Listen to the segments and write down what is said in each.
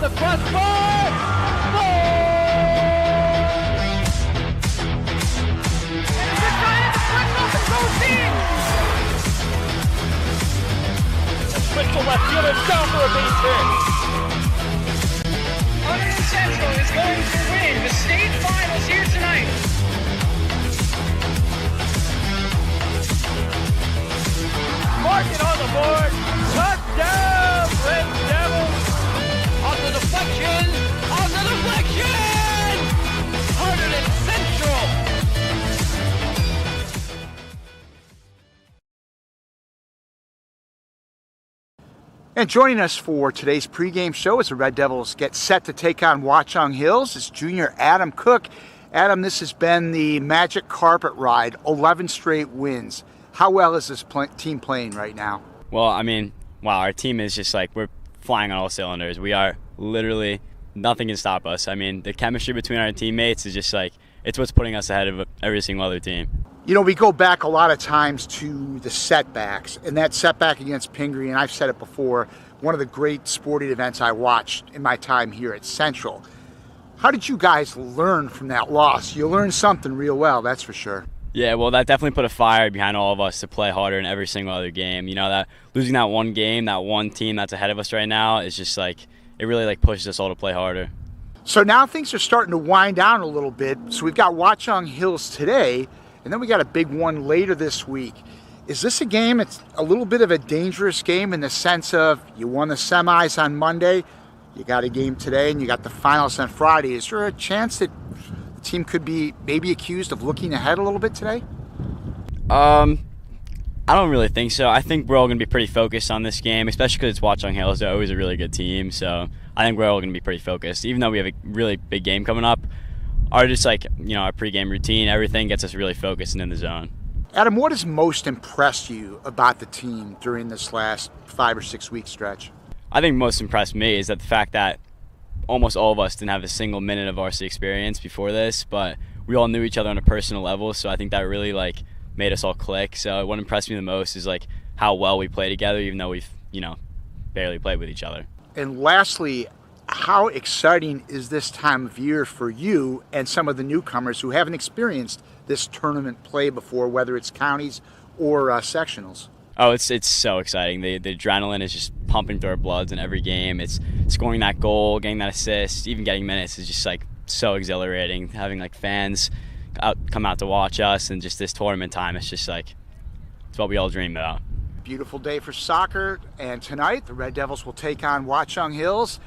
the crossbar. Mitchell left fielder down for a base hit. Hunterdon Central is going to win the state finals here tonight. Mark it on the board. Touchdown, Red Devils. On the deflection. On the deflection. Hunterdon Central. And joining us for today's pregame show as the Red Devils get set to take on Watchung Hills is junior Adam Cook. Adam, this has been the magic carpet ride, 11 straight wins. How well is this team playing right now? Well, I mean, wow, our team is just like, we're flying on all cylinders. We are literally, nothing can stop us. I mean, the chemistry between our teammates is just like, it's what's putting us ahead of every single other team. You know, we go back a lot of times to the setbacks, and that setback against Pingree, and I've said it before, one of the great sporting events I watched in my time here at Central. How did you guys learn from that loss? You learned something real well, that's for sure. Yeah, well, that definitely put a fire behind all of us to play harder in every single other game. You know, that losing that one game, that one team that's ahead of us right now is just like, it really like pushes us all to play harder. So now things are starting to wind down a little bit. So we've got Watchung Hills today, and then we got a big one later this week. Is this a game, it's a little bit of a dangerous game in the sense of you won the semis on Monday, you got a game today, and you got the finals on Friday. Is there a chance that the team could be maybe accused of looking ahead a little bit today? I don't really think so. I think we're all going to be pretty focused on this game, especially because it's Watchung Hills. They're always a really good team, so I think we're all going to be pretty focused. Even though we have a really big game coming up, our just like, you know, our pregame routine, everything gets us really focused and in the zone. Adam, what has most impressed you about the team during this last 5 or 6 week stretch? I think most impressed me is that the fact that almost all of us didn't have a single minute of varsity experience before this, but we all knew each other on a personal level, so I think that really like made us all click. So what impressed me the most is like how well we play together, even though we've, you know, barely played with each other. And lastly, how exciting is this time of year for you and some of the newcomers who haven't experienced this tournament play before, whether it's counties or sectionals? Oh, it's so exciting. The adrenaline is just pumping through our bloods in every game. It's scoring that goal, getting that assist, even getting minutes is just like so exhilarating. Having like fans come out to watch us and just this tournament time, it's just like, it's what we all dream about. Beautiful day for soccer, and tonight the Red Devils will take on Watchung Hills.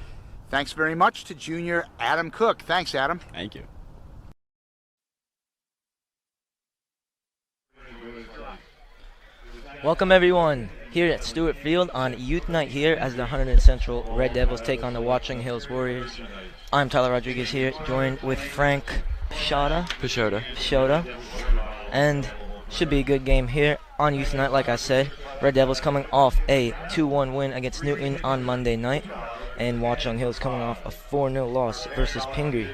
Thanks very much to junior Adam Cook. Thanks, Adam. Thank you. Welcome everyone here at Stewart Field on Youth Night here as the Hunterdon Central Red Devils take on the Watchung Hills Warriors. I'm Tyler Rodriguez here, joined with Frank Pichota. And should be a good game here on Youth Night, like I said. Red Devils coming off a 2-1 win against Newton on Monday night, and Watchung Hills coming off a 4-0 loss versus Pingree.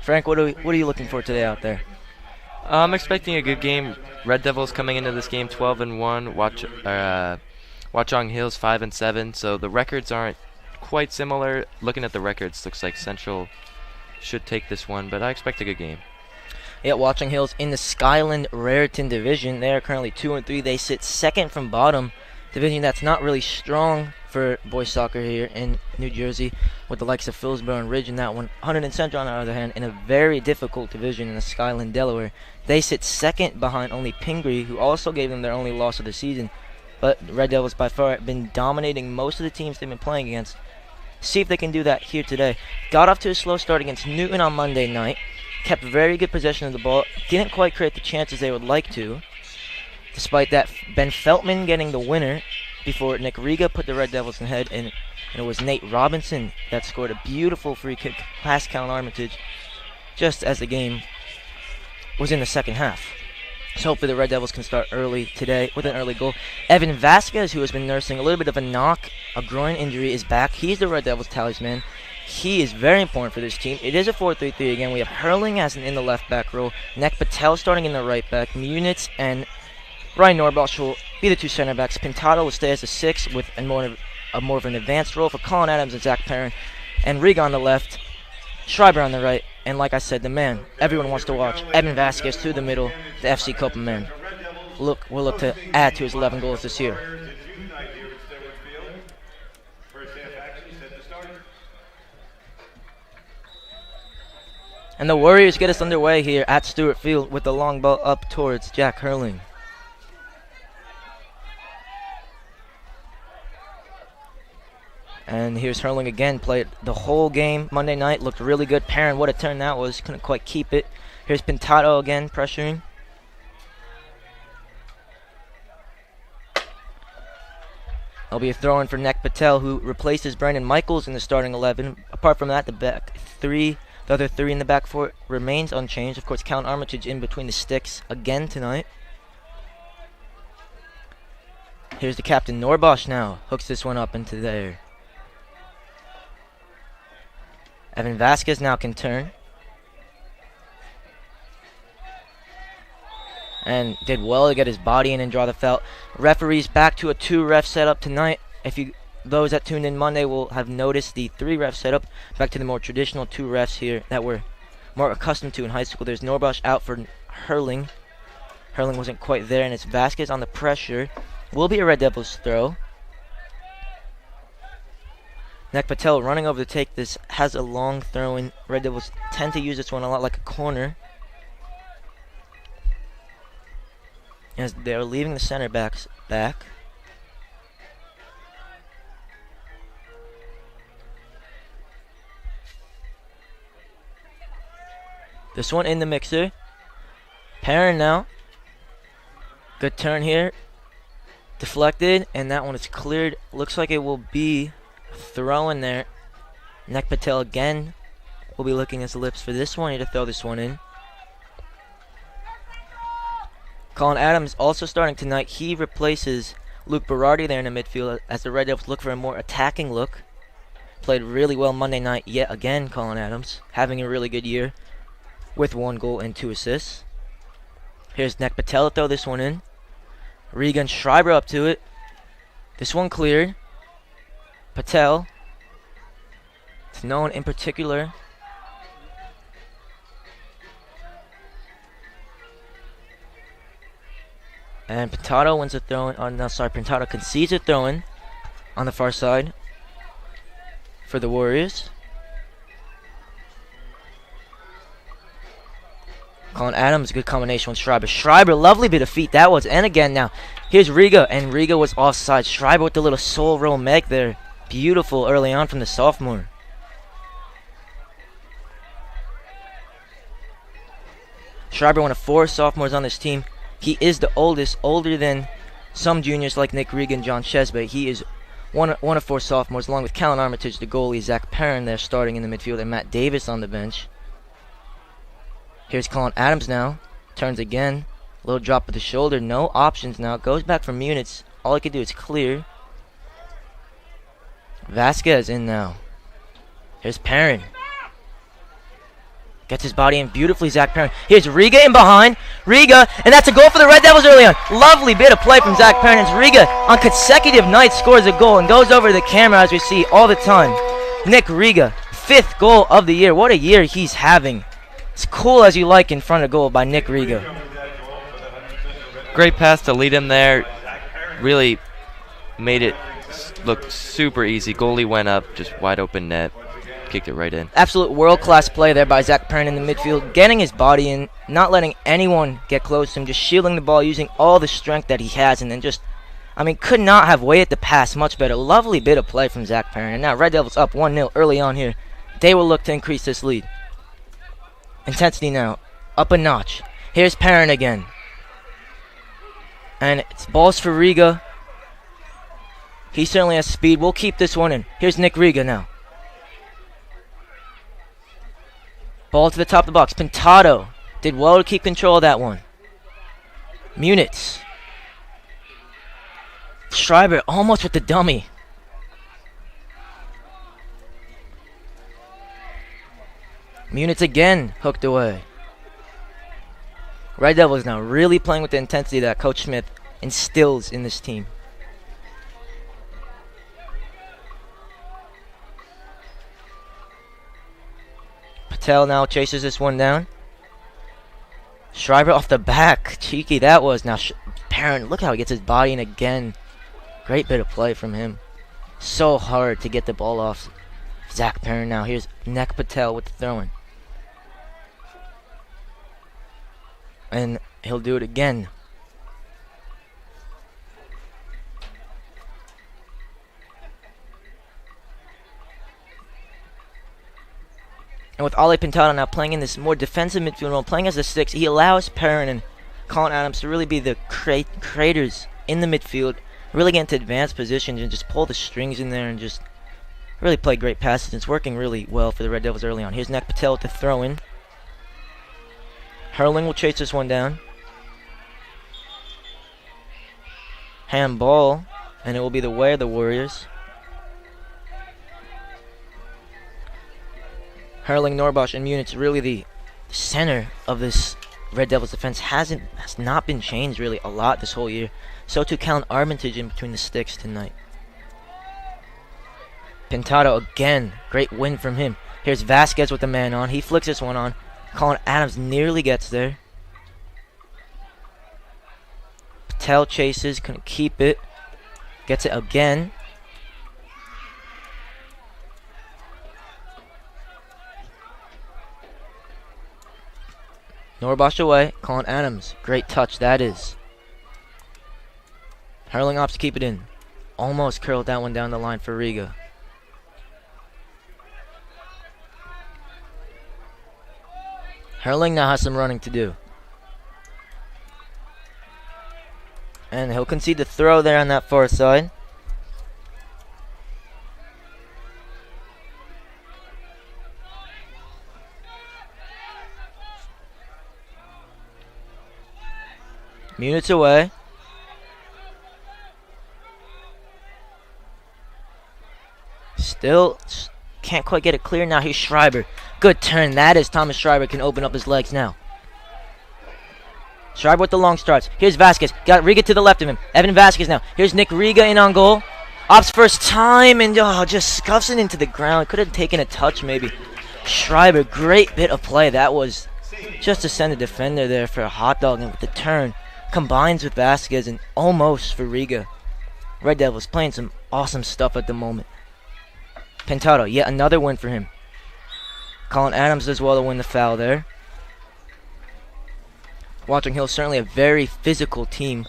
Frank, what are you looking for today out there? I'm expecting a good game. Red Devils coming into this game 12-1. Watchung Hills 5-7. So the records aren't quite similar. Looking at the records, looks like Central should take this one, but I expect a good game. Yeah, Watchung Hills in the Skyland Raritan division. They are currently 2-3. They sit second from bottom. Division that's not really strong for boys soccer here in New Jersey, with the likes of Phillipsboro and Ridge in that one. Hunterdon Central, on the other hand, in a very difficult division in the Skyland, Delaware. They sit second behind only Pingree, who also gave them their only loss of the season. But the Red Devils by far have been dominating most of the teams they've been playing against. See if they can do that here today. Got off to a slow start against Newton on Monday night. Kept very good possession of the ball. Didn't quite create the chances they would like to. Despite that, Ben Feltman getting the winner before Nick Riga put the Red Devils in head, and it was Nate Robinson that scored a beautiful free kick past Cal Armitage just as the game was in the second half. So hopefully the Red Devils can start early today with an early goal. Evan Vasquez, who has been nursing a little bit of a knock, a groin injury, is back. He's the Red Devils talisman. He is very important for this team. It is a 4-3-3 again. We have Hurling as in the left back role, Nek Patel starting in the right back, Munitz and Ryan Norbosch will be the two center backs. Pintado will stay as a 6 with and more a more of an advanced role for Colin Adams and Zach Perrin. And Riga on the left, Schreiber on the right, and like I said, the man everyone wants to watch, Evan Vasquez through the middle, the FC Copa man. We'll look to add to his 11 goals this year. And the Warriors get us underway here at Stewart Field with the long ball up towards Jack Hurling. And here's Hurling again, played the whole game Monday night, looked really good. Perrin, what a turn that was, couldn't quite keep it. Here's Pintado again, pressuring. There'll be a throw-in for Nek Patel, who replaces Brandon Michaels in the starting 11. Apart from that, the other three in the back four remains unchanged. Of course, Count Armitage in between the sticks again tonight. Here's the captain, Norbosch now, hooks this one up into there. Evan Vasquez now can turn. And did well to get his body in and draw the foul. Referees back to a 2-ref setup tonight. Those that tuned in Monday will have noticed the 3-ref setup. Back to the more traditional 2 refs here that we're more accustomed to in high school. There's Norbosch out for Hurling. Hurling wasn't quite there, and it's Vasquez on the pressure. Will be a Red Devils throw. Nek Patel running over to take this, has a long throw in. Red Devils tend to use this one a lot like a corner. As they're leaving the center backs back. This one in the mixer. Perrin now. Good turn here. Deflected, and that one is cleared. Looks like it will be a throw in there. Nek Patel again will be licking his lips for this one. He had to throw this one in. Colin Adams also starting tonight. He replaces Luke Berardi there in the midfield as the Red Devils look for a more attacking look. Played really well Monday night yet again, Colin Adams. Having a really good year with 1 goal and 2 assists. Here's Nek Patel to throw this one in. Riga and Schreiber up to it. This one cleared. Patel. It's no one in particular. And Pintado wins a throw-in. Pintado concedes a throw-in on the far side for the Warriors. Colin Adams, good combination with Schreiber. Schreiber, lovely bit of feet that was. And again now, here's Riga, and Riga was offside. Schreiber with the little soul roll meg there. Beautiful early on from the sophomore. Schreiber, one of 4 sophomores on this team. He is the oldest, older than some juniors like Nick Riga and John Chesbey. He is one of 4 sophomores, along with Callan Armitage, the goalie, Zach Perrin there starting in the midfield, and Matt Davis on the bench. Here's Colin Adams now. Turns again. Little drop of the shoulder. No options now. Goes back for Munitz. All he could do is clear. Vasquez in now. Here's Perrin. Gets his body in beautifully, Zach Perrin. Here's Riga in behind. Riga, and that's a goal for the Red Devils early on. Lovely bit of play from Zach Perrin. As Riga, on consecutive nights, scores a goal and goes over to the camera as we see all the time. Nick Riga, 5th goal of the year. What a year he's having. As cool as you like in front of goal by Nick Riga. Great pass to lead him there. Really made it look super easy. Goalie went up, just wide open net. Kicked it right in. Absolute world-class play there by Zach Perrin in the midfield. Getting his body in, not letting anyone get close to him, just shielding the ball, using all the strength that he has, and then just, could not have weighted the pass much better. Lovely bit of play from Zach Perrin. And now Red Devils up 1-0 early on here. They will look to increase this lead. Intensity now, up a notch. Here's Perrin again. And it's balls for Riga. He certainly has speed. We'll keep this one in. Here's Nick Riga now. Ball to the top of the box. Pintado did well to keep control of that one. Munitz. Schreiber almost with the dummy. Munitz again hooked away. Red Devils now really playing with the intensity that Coach Smith instills in this team. Patel now chases this one down. Schreiber off the back. Cheeky that was. Now Perrin, look how he gets his body in again. Great bit of play from him. So hard to get the ball off Zach Perrin now. Here's Nick Patel with the throw-in. And he'll do it again. And with Ale Pintado now playing in this more defensive midfield role, playing as the six, he allows Perrin and Colin Adams to really be the creators in the midfield, really get into advanced positions and just pull the strings in there and just really play great passes. It's working really well for the Red Devils early on. Here's Nick Patel with the throw-in. Hurling will chase this one down. Handball, and it will be the way of the Warriors. Hurling, Norbosch, and Munich's really the center of this Red Devils defense. Has not been changed really a lot this whole year. So too Callan Armitage in between the sticks tonight. Pintado again, great win from him. Here's Vasquez with the man on. He flicks this one on. Colin Adams nearly gets there. Patel chases, couldn't keep it. Gets it again. Norbosch away. Colin Adams. Great touch, that is. Hurling opts to keep it in. Almost curled that one down the line for Riga. Hurling now has some running to do. And he'll concede the throw there on that far side. Minutes away. Still can't quite get it clear. Now here's Schreiber. Good turn. That is Thomas Schreiber can open up his legs now. Schreiber with the long starts. Here's Vasquez. Got Riga to the left of him. Evan Vasquez now. Here's Nick Riga in on goal. Ops first time and just scuffs it into the ground. Could have taken a touch maybe. Schreiber, great bit of play. That was just to send a defender there for a hot dog, and with the turn combines with Vasquez and almost for Riga. Red Devils playing some awesome stuff at the moment. Pintado, yet another win for him. Colin Adams does well to win the foul there. Watchung Hill certainly a very physical team.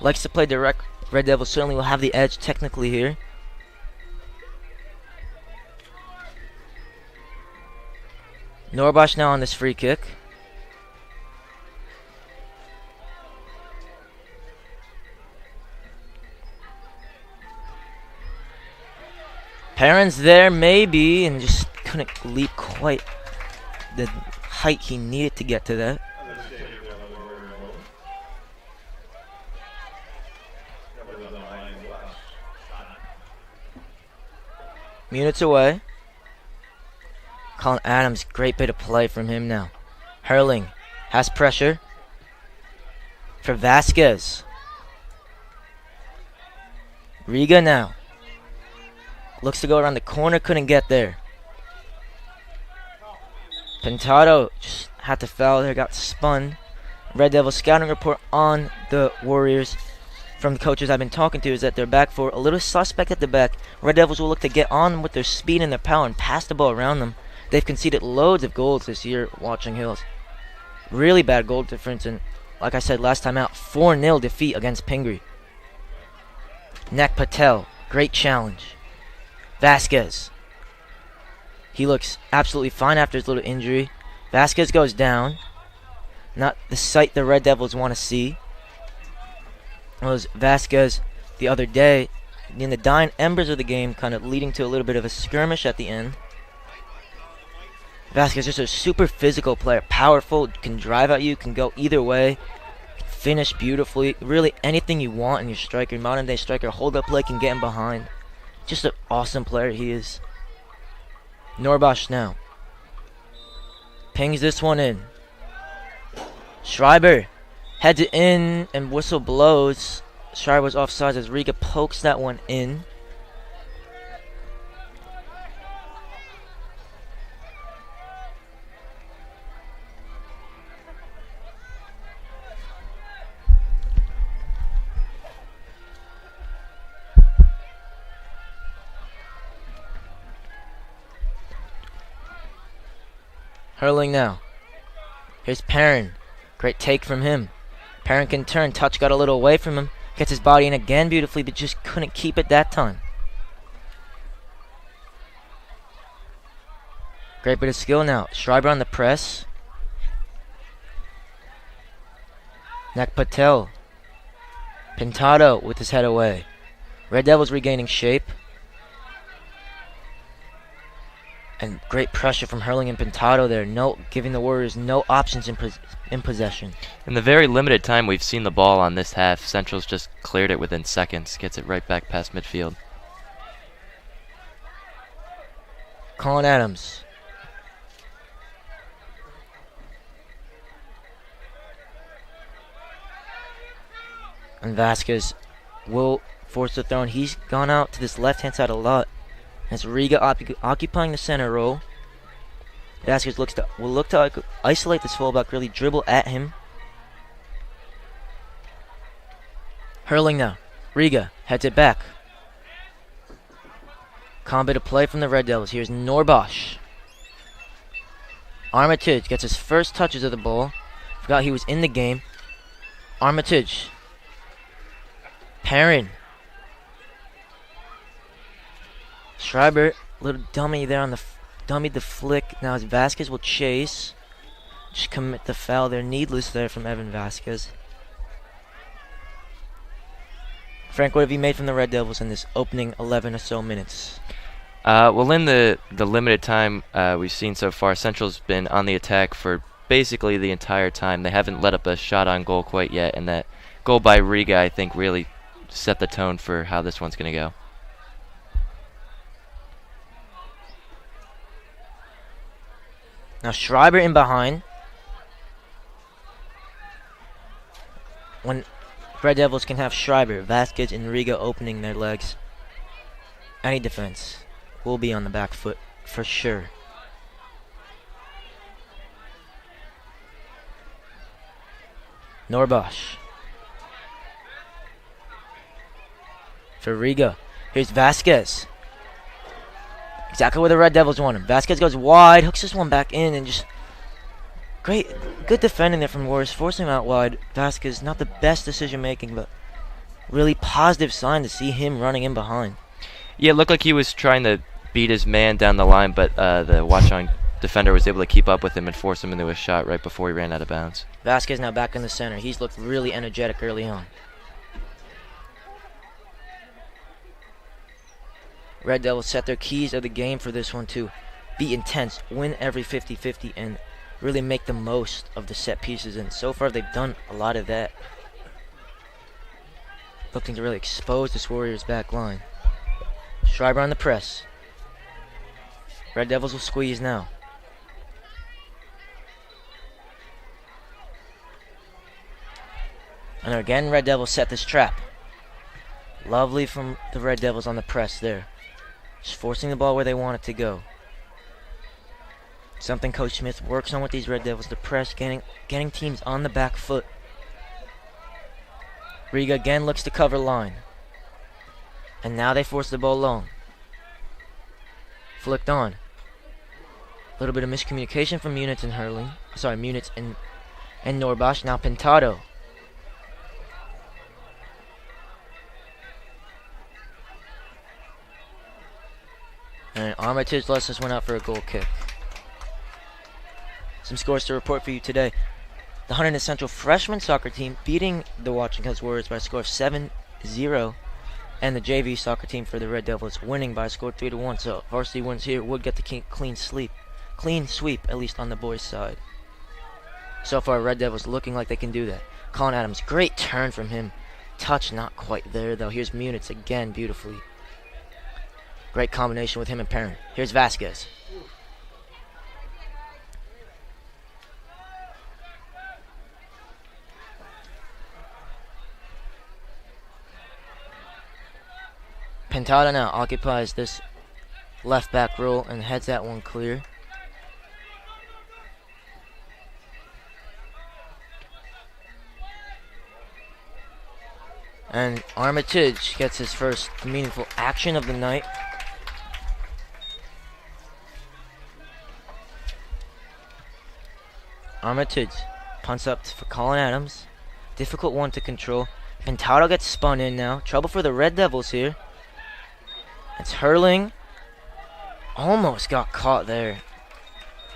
Likes to play direct. Red Devils certainly will have the edge technically here. Norbosch now on this free kick. Perrin's there maybe and just couldn't leap quite the height he needed to get to that. Minutes away. Colin Adams, great bit of play from him now. Hurling has pressure for Vasquez. Riga now. Looks to go around the corner, couldn't get there. Pintado just had to foul there, got spun. Red Devil scouting report on the Warriors from the coaches I've been talking to is that they're back for a little suspect at the back. Red Devils will look to get on with their speed and their power and pass the ball around them. They've conceded loads of goals this year, Watchung Hills. Really bad goal difference, and like I said last time out, 4-0 defeat against Pingree. Nek Patel, great challenge. Vasquez. He looks absolutely fine after his little injury. Vasquez goes down. Not the sight the Red Devils want to see. It was Vasquez the other day in the dying embers of the game, kind of leading to a little bit of a skirmish at the end. Vasquez just a super physical player. Powerful, can drive at you, can go either way. Finish beautifully. Really anything you want in your striker. Modern day striker. Hold up play, can get him behind. Just an awesome player he is. Norbosch now. Pings this one in. Schreiber heads it in and whistle blows. Schreiber's offside as Riga pokes that one in. Hurling now. Here's Perrin. Great take from him. Perrin can turn. Touch got a little away from him. Gets his body in again beautifully, but just couldn't keep it that time. Great bit of skill now. Schreiber on the press. Nak Patel. Pintado with his head away. Red Devils regaining shape. And great pressure from Hurling and Pintado there. No, giving the Warriors no options in possession. In the very limited time we've seen the ball on this half, Central's just cleared it within seconds. Gets it right back past midfield. Colin Adams. And Vasquez will force the throw, and he's gone out to this left-hand side a lot. As Riga occupying the center role. Vasquez will look to isolate this fullback, really dribble at him. Hurling now. Riga heads it back. Calm bit of play from the Red Devils. Here's Norbosch. Armitage gets his first touches of the ball. Forgot he was in the game. Armitage. Perrin. Schreiber, little dummy there on the dummied the flick. Now as Vasquez will chase. Just commit the foul there. Needless there from Evan Vasquez. Frank, what have you made from the Red Devils in this opening 11 or so minutes? Well, in the limited time we've seen so far, Central's been on the attack for basically the entire time. They haven't let up a shot on goal quite yet, and that goal by Riga, I think, really set the tone for how this one's going to go. Now Schreiber in behind. When Red Devils can have Schreiber, Vasquez, and Riga opening their legs, any defense will be on the back foot for sure. Norbosch. For Riga. Here's Vasquez. Exactly where the Red Devils want him. Vasquez goes wide, hooks this one back in, and just good defending there from Warriors, forcing him out wide. Vasquez, not the best decision making, but really positive sign to see him running in behind. Yeah, it looked like he was trying to beat his man down the line, but the Watchung defender was able to keep up with him and force him into a shot right before he ran out of bounds. Vasquez now back in the center. He's looked really energetic early on. Red Devils set their keys of the game for this one too. Be intense, win every 50-50, and really make the most of the set pieces. And so far they've done a lot of that. Looking to really expose this Warriors back line. Schreiber on the press. Red Devils will squeeze now. And again, Red Devils set this trap. Lovely from the Red Devils on the press there. Just forcing the ball where they want it to go. Something Coach Smith works on with these Red Devils, the press, getting teams on the back foot. Riga again looks to cover line. And now they force the ball long. Flicked on. A little bit of miscommunication from Munitz and Hurling. Sorry, Munitz and Norbosch. Now Pintado. And Armitage lets this one out for a goal kick. Some scores to report for you today. The Hunterdon Central freshman soccer team beating the Watchung Warriors by a score of 7-0. And the JV soccer team for the Red Devils winning by a score of 3-1. So varsity wins here would get the clean sweep, at least on the boys' side. So far, Red Devils looking like they can do that. Colin Adams, great turn from him. Touch not quite there, though. Here's Munitz again, beautifully. Great combination with him and Perrin. Here's Vasquez. Pintado now occupies this left back role and heads that one clear. And Armitage gets his first meaningful action of the night. Armitage punts up for Colin Adams. Difficult one to control. Pintado gets spun in now. Trouble for the Red Devils here. It's Hurling. Almost got caught there.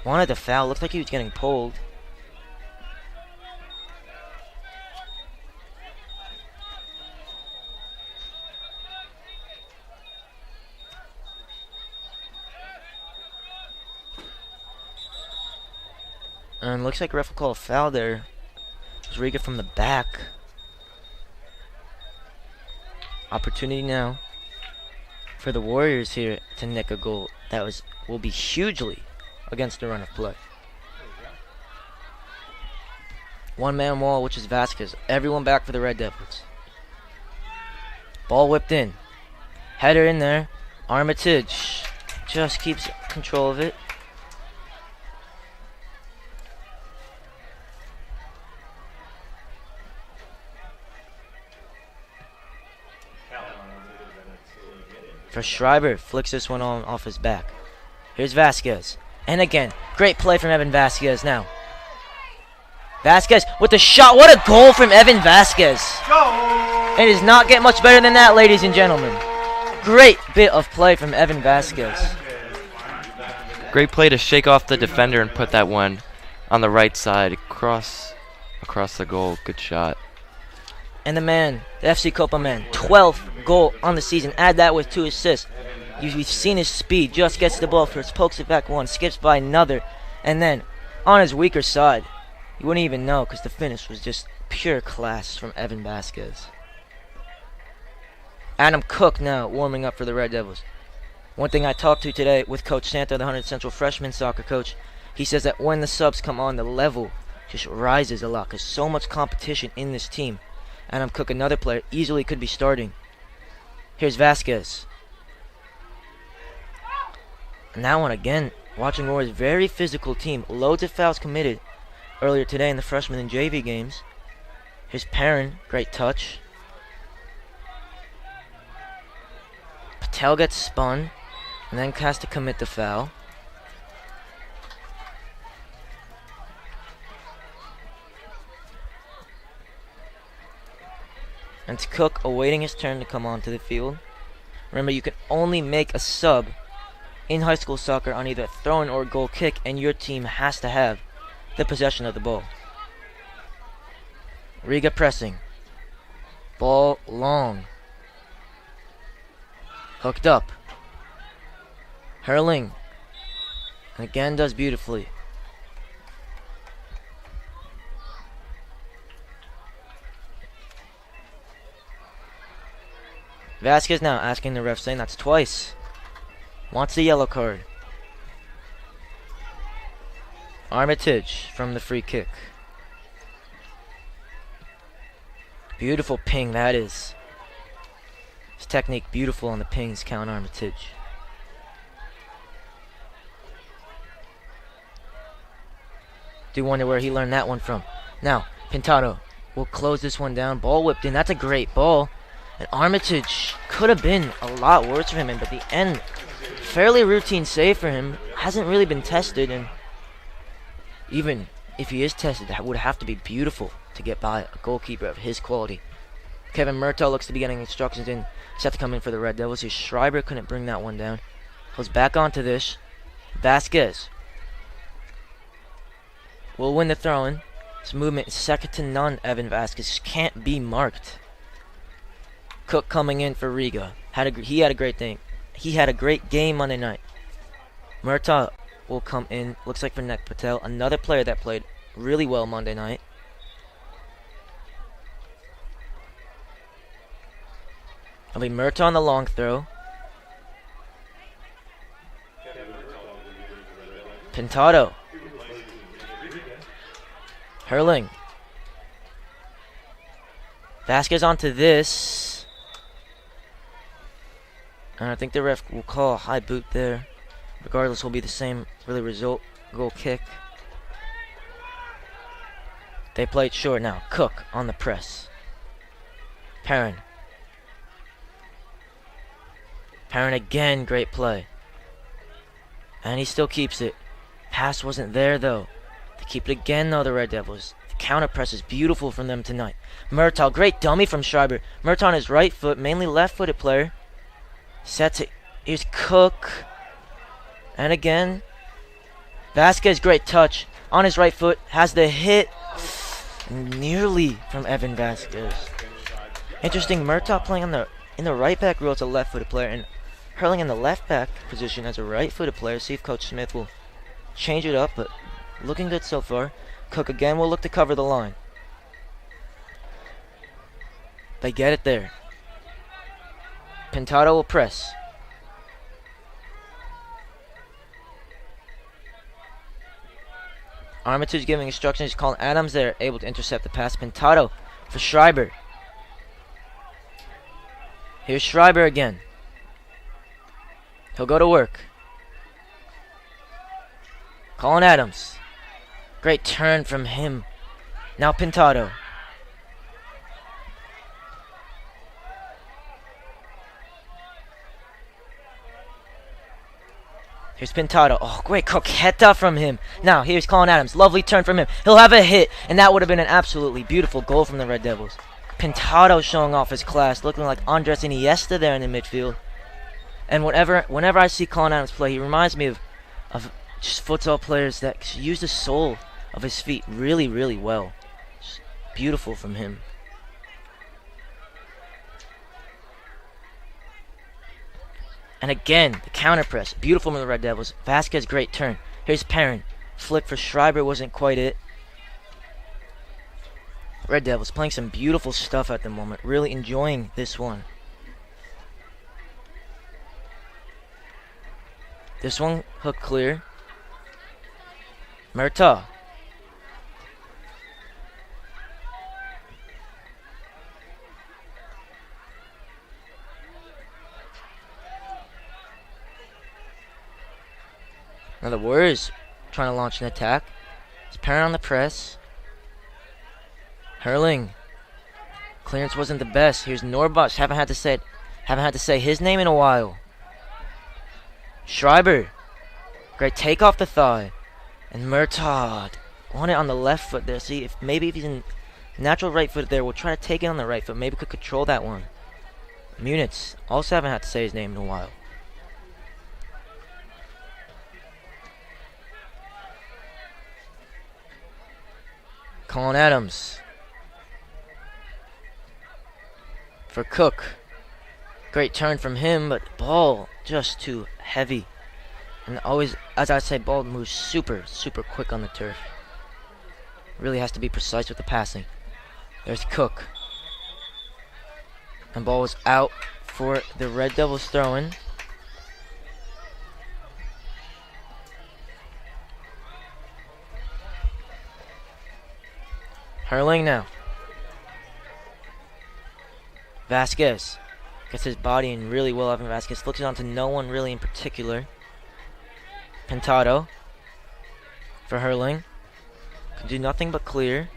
Wanted to foul. Looked like he was getting pulled. And looks like ref will call a foul there. It was Riga from the back. Opportunity now for the Warriors here to nick a goal. That will be hugely against the run of play. One-man wall, which is Vasquez. Everyone back for the Red Devils. Ball whipped in. Header in there. Armitage just keeps control of it. For Schreiber, flicks this one on off his back. Here's Vasquez. And again, great play from Evan Vasquez now. Vasquez with the shot. What a goal from Evan Vasquez. It does not get much better than that, ladies and gentlemen. Great bit of play from Evan Vasquez. Great play to shake off the defender and put that one on the right side across the goal. Good shot. And the man, the FC Copa man, 12th goal on the season. Add that with 2 assists. We've seen his speed. Just gets the ball first, pokes it back one, skips by another. And then, on his weaker side, you wouldn't even know because the finish was just pure class from Evan Vasquez. Adam Cook now warming up for the Red Devils. One thing I talked to today with Coach Santa, the Hunterdon Central freshman soccer coach, he says that when the subs come on, the level just rises a lot because so much competition in this team. Adam Cook, another player, easily could be starting. Here's Vasquez. And that one again, Watchung Warriors, very physical team. Loads of fouls committed earlier today in the freshman and JV games. Here's Perrin, great touch. Patel gets spun and then has to commit the foul. And it's Cook awaiting his turn to come onto the field. Remember, you can only make a sub in high school soccer on either a throw-in or a goal kick, and your team has to have the possession of the ball. Riga pressing. Ball long. Hooked up. Hurling. And again does beautifully. Vasquez now asking the ref, saying that's twice. Wants the yellow card. Armitage from the free kick. Beautiful ping that is. His technique beautiful on the pings, Count Armitage. Do wonder where he learned that one from. Now, Pintado will close this one down. Ball whipped in. That's a great ball. And Armitage could have been a lot worse for him, but the end, fairly routine save for him. Hasn't really been tested, and even if he is tested, that would have to be beautiful to get by a goalkeeper of his quality. Kevin Murtaugh looks to be getting instructions in, set to come in for the Red Devils. His Schreiber couldn't bring that one down. Goes back onto this. Vasquez will win the throw-in. His movement is second to none. Evan Vasquez can't be marked. Cook coming in for Riga. He had a great thing. He had a great game Monday night. Murtaugh will come in. Looks like for Nek Patel, another player that played really well Monday night. It'll be Murtaugh on the long throw. Pintado. Hurling. Vasquez onto this. And I think the ref will call a high boot there. Regardless, will be the same really result. Goal kick. They played short now. Cook on the press. Perrin. Perrin again, great play. And he still keeps it. Pass wasn't there though. They keep it again, though, the Red Devils. The counter press is beautiful from them tonight. Murtaugh, great dummy from Schreiber. Murtaugh on his right foot, mainly left-footed player. Sets it. Here's Cook. And again, Vasquez, great touch. On his right foot, has the hit. Nearly from Evan Vasquez. Interesting, Murtaugh playing in the right back role as a left-footed player, and Hurling in the left back position as a right-footed player. See if Coach Smith will change it up, but looking good so far. Cook again will look to cover the line. They get it there. Pintado will press. Armitage giving instructions. He's calling Adams there, able to intercept the pass. Pintado for Schreiber. Here's Schreiber again. He'll go to work. Calling Adams. Great turn from him. Now Pintado. Here's Pintado. Oh, great coqueta from him. Now, here's Colin Adams. Lovely turn from him. He'll have a hit, and that would have been an absolutely beautiful goal from the Red Devils. Pintado showing off his class, looking like Andres Iniesta there in the midfield. And whenever I see Colin Adams play, he reminds me of just futsal players that use the sole of his feet really, really well. Just beautiful from him. And again, the counter press. Beautiful from the Red Devils. Vasquez, great turn. Here's Perrin. Flick for Schreiber wasn't quite it. Red Devils playing some beautiful stuff at the moment. Really enjoying this one. This one hook clear. Murtaugh. Now the Warriors trying to launch an attack. It's Perrin on the press. Hurling. Clearance wasn't the best. Here's Norbush. Haven't had to say his name in a while. Schreiber. Great take off the thigh. And Murtaugh on it on the left foot there. See, if he's in natural right foot there, we'll try to take it on the right foot. Maybe could control that one. Munitz. Also haven't had to say his name in a while. Colin Adams. For Cook. Great turn from him, but ball just too heavy. And always, as I say, ball moves super, super quick on the turf. Really has to be precise with the passing. There's Cook. And ball was out for the Red Devils throw-in. Hurling now. Vasquez gets his body in really well. Evan Vasquez looks on to no one really in particular. Pintado for Hurling. Can do nothing but clear.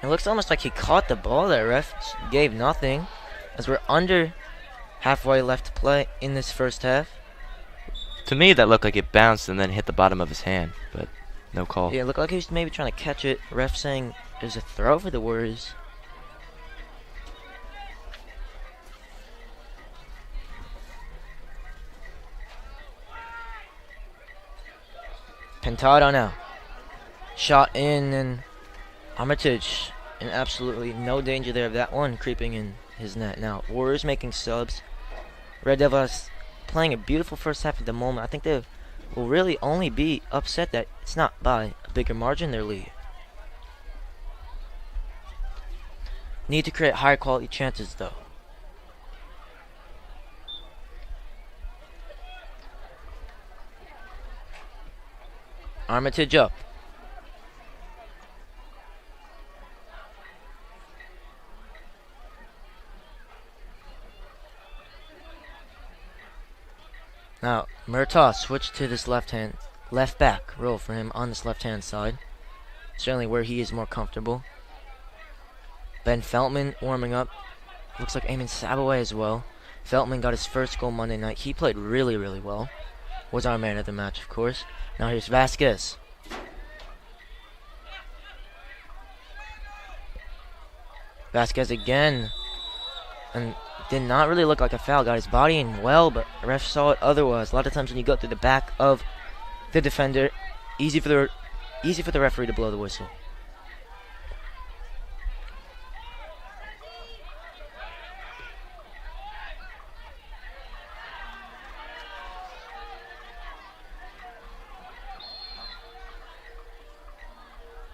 It looks almost like he caught the ball there. Ref gave nothing as we're under halfway left to play in this first half. To me, that looked like it bounced and then hit the bottom of his hand, but no call. Yeah, it looked like he was maybe trying to catch it. Ref saying there's a throw for the Warriors. Pintado now. Shot in, and Armitage in absolutely no danger there of that one creeping in his net. Now, Warriors making subs. Red Devils playing a beautiful first half at the moment. I think they will really only be upset that it's not by a bigger margin their lead. Need to create higher quality chances though. Armitage up. Now, Murtaugh switched to this left back role for him on this left-hand side. Certainly where he is more comfortable. Ben Feltman warming up. Looks like Eamon Sabaway as well. Feltman got his first goal Monday night. He played really, really well. Was our man of the match, of course. Now here's Vasquez. Vasquez again. And did not really look like a foul. Got his body in well, but ref saw it otherwise. A lot of times when you go through the back of the defender, easy for the referee to blow the whistle.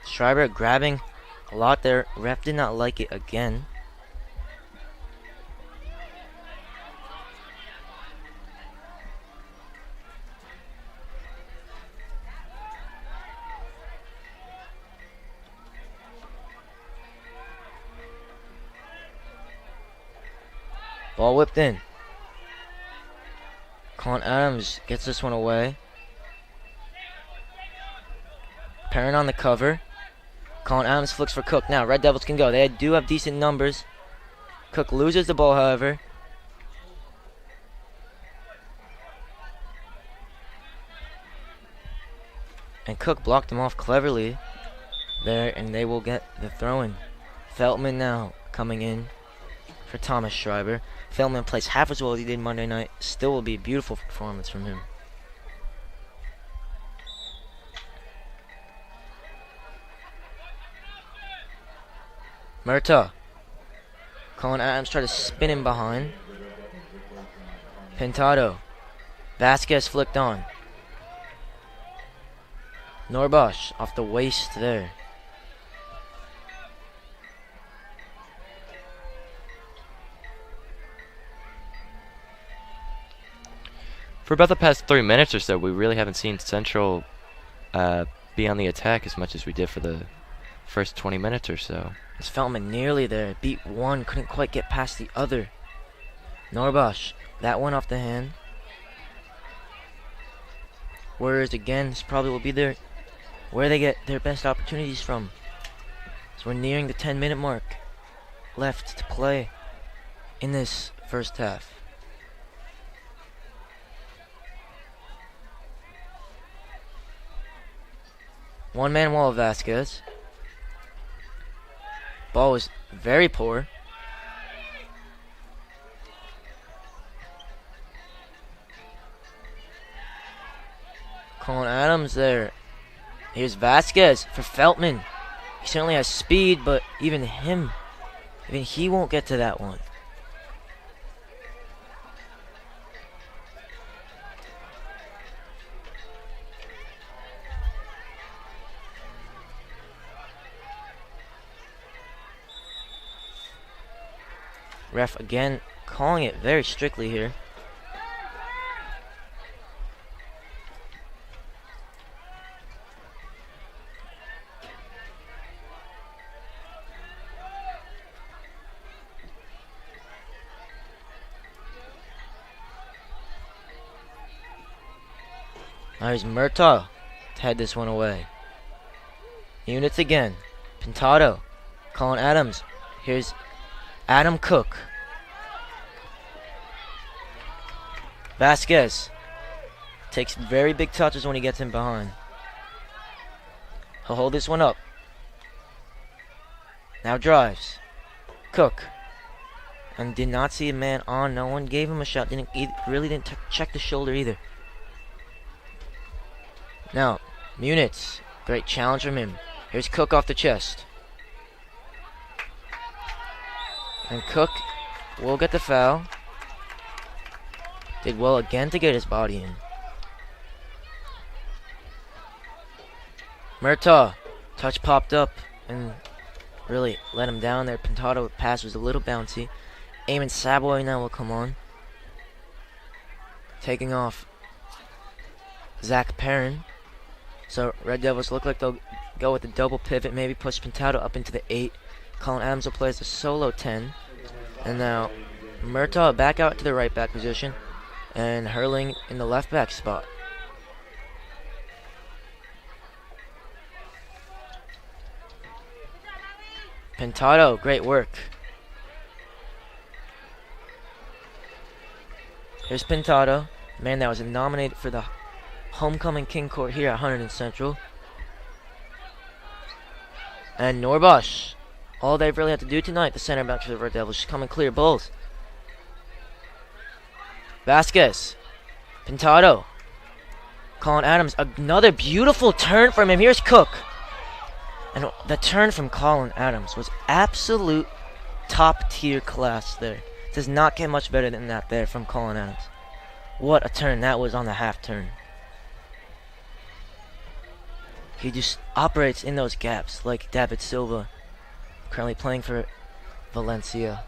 Schreiber grabbing a lot there. Ref did not like it again. Ball whipped in. Colin Adams gets this one away. Perrin on the cover. Colin Adams flicks for Cook. Now, Red Devils can go. They do have decent numbers. Cook loses the ball, however. And Cook blocked him off cleverly there, and they will get the throw-in. Feltman now coming in for Thomas Schreiber. Feltman plays half as well as he did Monday night. Still will be a beautiful performance from him. Murtaugh. Colin Adams tried to spin him behind. Pintado. Vasquez flicked on. Norbosch off the waist there. For about the past 3 minutes or so, we really haven't seen Central be on the attack as much as we did for the first 20 minutes or so. It's Feltman nearly there. Beat one, couldn't quite get past the other. Norbosch, that one off the hand. Warriors again, this probably will be where they get their best opportunities from. So we're nearing the 10-minute mark left to play in this first half. One-man wall of Vasquez. Ball was very poor. Colin Adams there. Here's Vasquez for Feltman. He certainly has speed, but even he won't get to that one. Ref again calling it very strictly here. Now here's Murtaugh to head this one away. Units again. Pintado. Colin Adams. Here's Adam Cook. Vasquez takes very big touches when he gets in behind. He'll hold this one up. Now drives. Cook. And did not see a man on. No one gave him a shot. Really didn't check the shoulder either. Now, Munitz. Great challenge from him. Here's Cook off the chest. And Cook will get the foul. Did well again to get his body in. Murtaugh. Touch popped up and really let him down there. Pintado pass was a little bouncy. Eamon Savoy now will come on. Taking off Zach Perrin. So Red Devils look like they'll go with the double pivot, maybe push Pintado up into the 8. Colin Adams will play as a solo 10. And now Murtaugh back out to the right back position. And Hurling in the left back spot. Pintado, great work. Here's Pintado, the man that was nominated for the Homecoming King Court here at Hunterdon Central. And Norbosh. All they've really had to do tonight, the center back for the Red Devils, just come and clear balls. Vasquez. Pintado. Colin Adams. Another beautiful turn from him. Here's Cook. And the turn from Colin Adams was absolute top tier class there. Does not get much better than that there from Colin Adams. What a turn that was on the half turn. He just operates in those gaps like David Silva, currently playing for Valencia.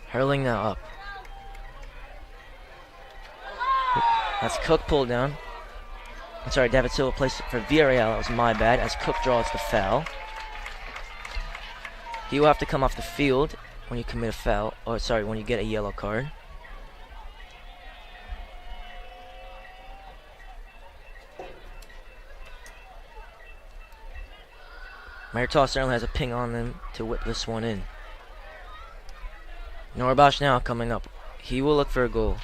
Hurling now up. That's Cook pulled down. I'm sorry, David Silva plays for Villarreal. That was my bad, as Cook draws the foul. He will have to come off the field when you commit a foul, or sorry, when you get a yellow card. Merital certainly has a ping on them to whip this one in. Norbosh now coming up. He will look for a goal.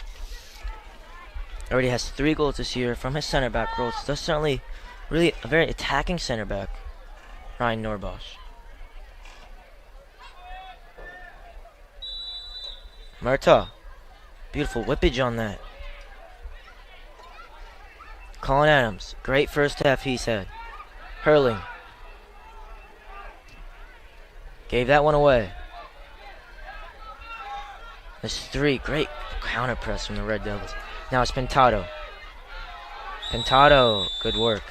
Already has 3 goals this year from his center back roles. That's certainly really a very attacking center back, Ryan Norbosh. Murtaugh. Beautiful whippage on that. Colin Adams. Great first half he's had. Hurling. Gave that one away. There's 3. Great counter press from the Red Devils. Now it's Pintado. Pintado. Good work.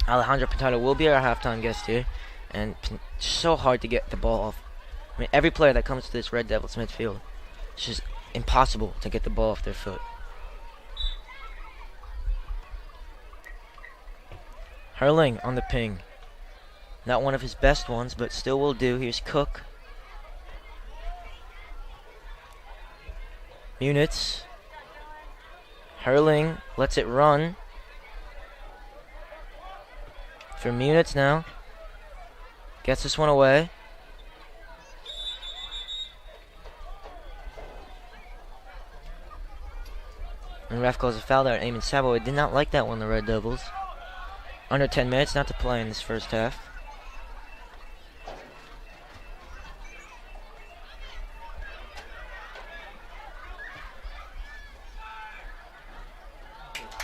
Alejandro Pintado will be our halftime guest here. And so hard to get the ball off. I mean, every player that comes to this Red Devils midfield, it's just impossible to get the ball off their foot. Hurling on the ping. Not one of his best ones, but still will do. Here's Cook. Munitz. Hurling lets it run. For Munitz now. Gets this one away. And ref calls a foul there at Eamon Sabo. I did not like that one, the Red Devils. Under 10 minutes not to play in this first half.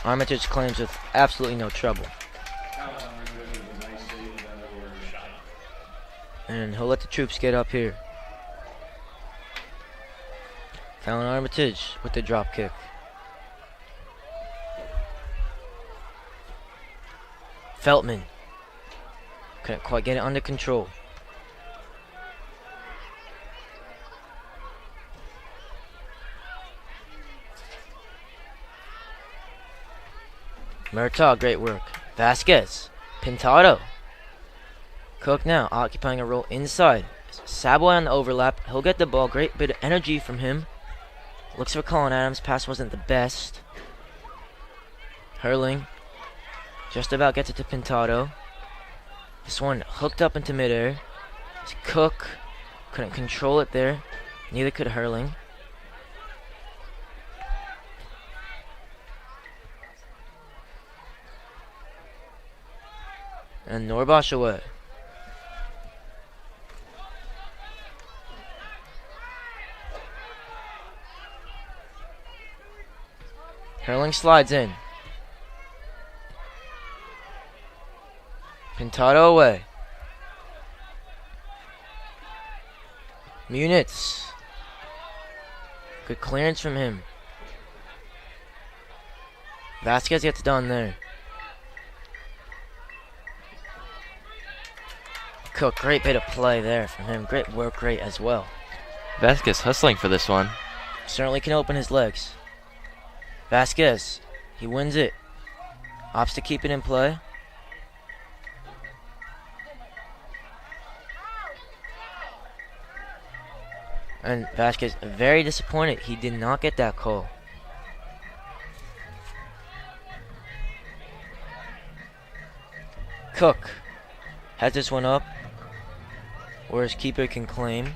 Armitage claims with absolutely no trouble. And he'll let the troops get up here. Fallon Armitage with the drop kick. Feltman couldn't quite get it under control. Murtaugh, great work. Vasquez. Pintado. Cook now occupying a role inside. Savoy on the overlap. He'll get the ball. Great bit of energy from him. Looks for Colin Adams. Pass wasn't the best. Hurling. Just about gets it to Pintado. This one hooked up into midair. It's Cook. Couldn't control it there. Neither could Hurling. And Norbosh away. Hurling slides in. Pintado away. Munitz. Good clearance from him. Vasquez gets done there. Cook, great bit of play there from him. Great work rate as well. Vasquez hustling for this one. Certainly can open his legs. Vasquez, he wins it. Opts to keep it in play. And Vasquez very disappointed he did not get that call. Cook has this one up. or his keeper can claim.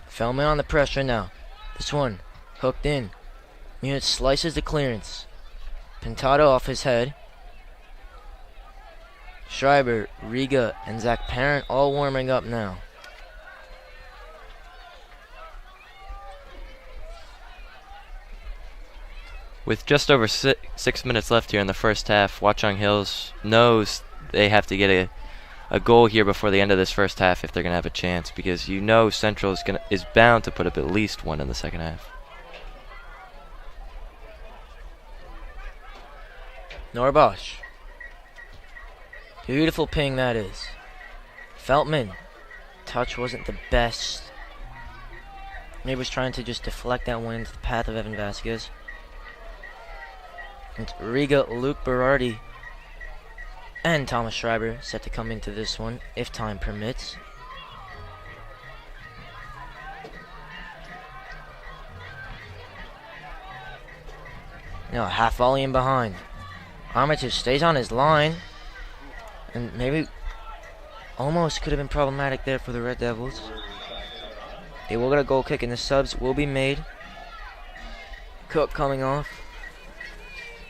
Feldman on the pressure now. This one hooked in. Munich slices the clearance. Pintado off his head. Schreiber, Riga, and Zach Parent all warming up now. With just over 6 minutes left here in the first half, Watchung Hills knows they have to get a goal here before the end of this first half if they're going to have a chance, because you know Central is bound to put up at least one in the second half. Norbosch. Beautiful ping that is. Feltman. Touch wasn't the best. Maybe was trying to just deflect that one into the path of Evan Vasquez. And Riga, Luke Berardi, and Thomas Schreiber set to come into this one if time permits. Now a half volley in behind. Armitage stays on his line, and maybe almost could have been problematic there for the Red Devils. They will get a goal kick and the subs will be made. Cook coming off.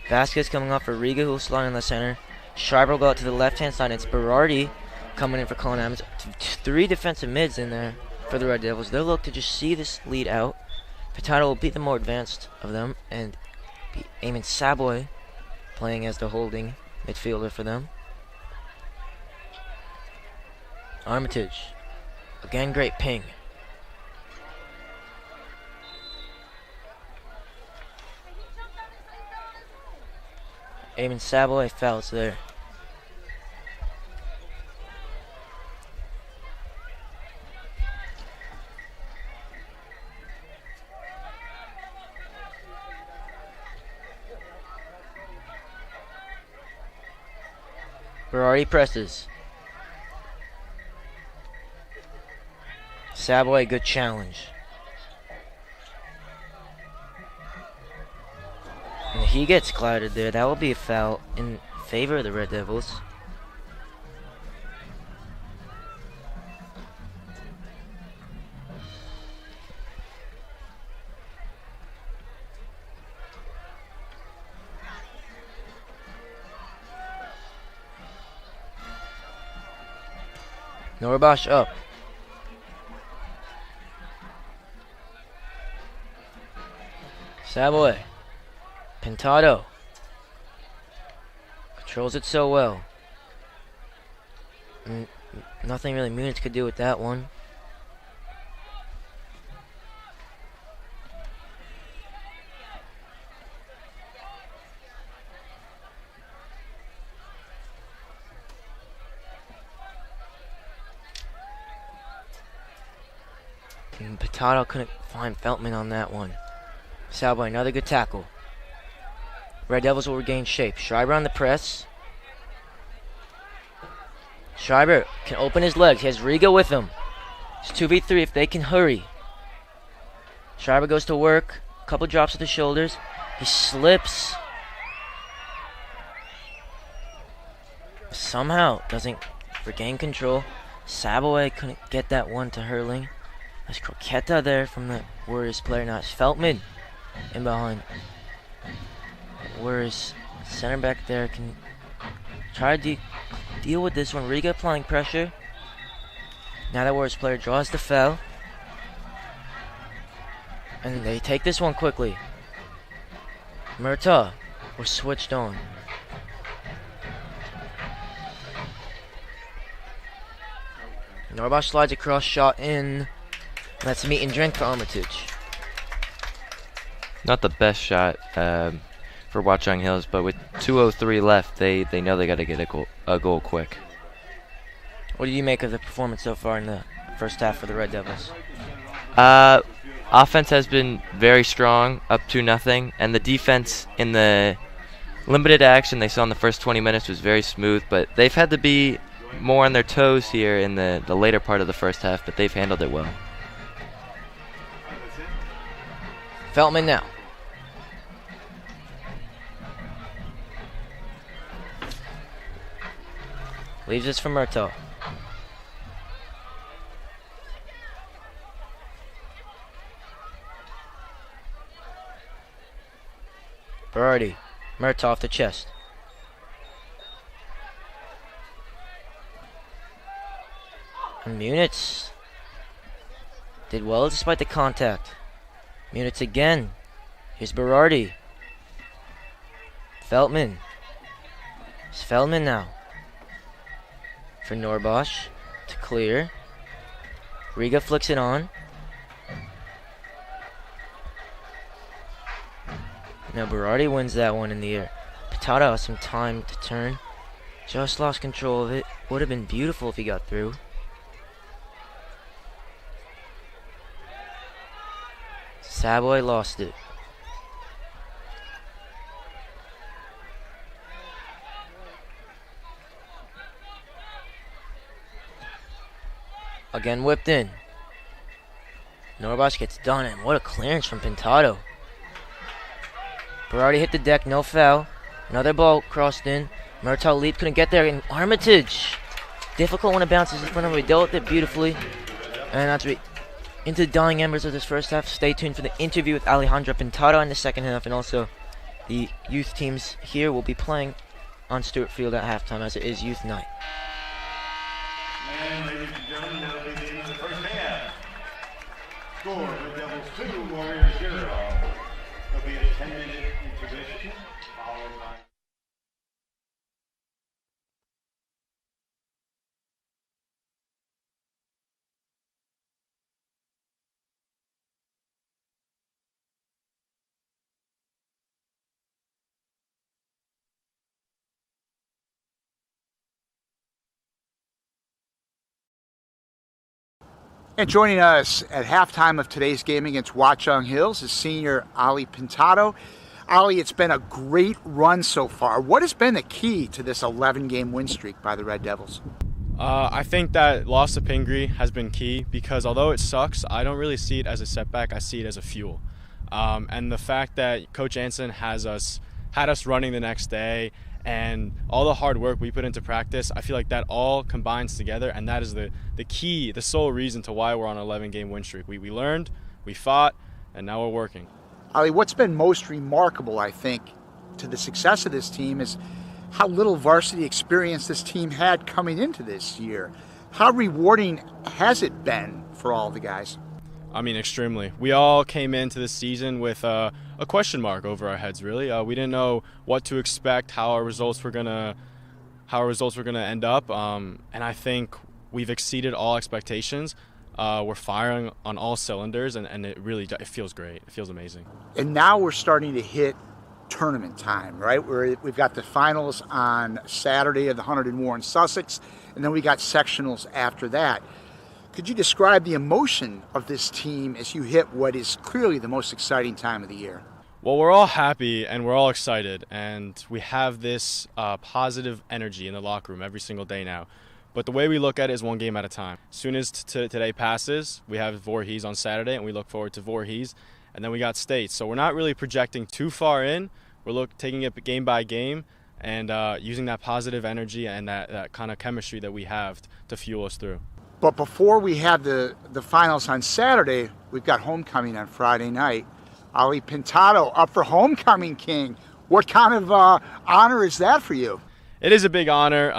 Vasquez coming off for Riga, who will slide in the center. Schreiber will go out to the left-hand side. It's Berardi coming in for Colin Adams. 3 defensive mids in there for the Red Devils. They'll look to just see this lead out. Pintado will be the more advanced of them, and be Eamon Saboy playing as the holding midfielder for them. Armitage. Again, great ping. Eamon Saboy fouls there. Berardi presses. Saboy, good challenge. And he gets clouded there. That will be a foul in favor of the Red Devils. Norbosch up. Saboy. Pintado. Controls it so well. Nothing really Munich could do with that one. And Pintado couldn't find Feltman on that one. Saboy, another good tackle. Red Devils will regain shape. Schreiber on the press. Schreiber can open his legs. He has Riga with him. It's 2v3 if they can hurry. Schreiber goes to work. A couple drops with the shoulders. He slips. Somehow doesn't regain control. Saboy couldn't get that one to hurling. There's Croqueta there from the Warriors player. Now it's Feltman in behind. Warriors center back there can try to deal with this one. Riga applying pressure. Now that Warriors player draws the foul. And they take this one quickly. Murtaugh was switched on. Norbosch slides across, shot in. That's meat and drink for Armitage. Not the best shot for Watchung Hills, but with 2:03 left, they know they got to get a goal quick. What do you make of the performance so far in the first half for the Red Devils? Offense has been very strong, up 2-0, and the defense in the limited action they saw in the first 20 minutes was very smooth, but they've had to be more on their toes here in the later part of the first half, but they've handled it well. Feltman now. Leaves this for Murtaugh. Berardi. Murtaugh off the chest. And Munitz did well despite the contact. Munitz again. Here's Berardi. Feltman. It's Feldman now. For Norbosch to clear. Riga flicks it on. Now Berardi wins that one in the air. Pintado has some time to turn. Just lost control of it. Would have been beautiful if he got through. Savoy lost it. Again whipped in. Norbosch gets done, and what a clearance from Pintado. Berardi hit the deck, no foul. Another ball crossed in. Murtaugh leap, couldn't get there, and Armitage. Difficult when it bounces in front of him. He dealt with it beautifully. And that's into the dying embers of this first half. Stay tuned for the interview with Alejandro Pintado in the second half, and also the youth teams here will be playing on Stewart Field at halftime, as it is youth night. And ladies and gentlemen, that'll be the end of the first half. Score, Red Devils 2, Warriors 0. There'll be a 10-minute intermission, followed by... And joining us at halftime of today's game against Watchung Hills is senior Ali Pintado. Ali, it's been a great run so far. What has been the key to this 11-game win streak by the Red Devils? I think that loss to Pingree has been key because although it sucks, I don't really see it as a setback. I see it as a fuel. And the fact that Coach Anson had us running the next day and all the hard work we put into practice, I feel like that all combines together, and that is the key, the sole reason to why we're on an 11-game win streak. We learned, we fought, and now we're working. Ali, what's been most remarkable, I think, to the success of this team is how little varsity experience this team had coming into this year. How rewarding has it been for all the guys? I mean, extremely. We all came into this season with a question mark over our heads, really. We didn't know what to expect, how our results were gonna end up, and I think we've exceeded all expectations. We're firing on all cylinders, and it feels great. It feels amazing. And now we're starting to hit tournament time, right? We've got the finals on Saturday of the Hunterdon War in Sussex, and then we got sectionals after that. Could you describe the emotion of this team as you hit what is clearly the most exciting time of the year? Well, we're all happy and we're all excited, and we have this positive energy in the locker room every single day now. But the way we look at it is one game at a time. As soon as today passes, we have Voorhees on Saturday, and we look forward to Voorhees. And then we got State. So we're not really projecting too far in. We're taking it game by game and using that positive energy and that kind of chemistry that we have to fuel us through. But before we have the finals on Saturday, we've got homecoming on Friday night. Ali Pintado up for homecoming king. What kind of honor is that for you? It is a big honor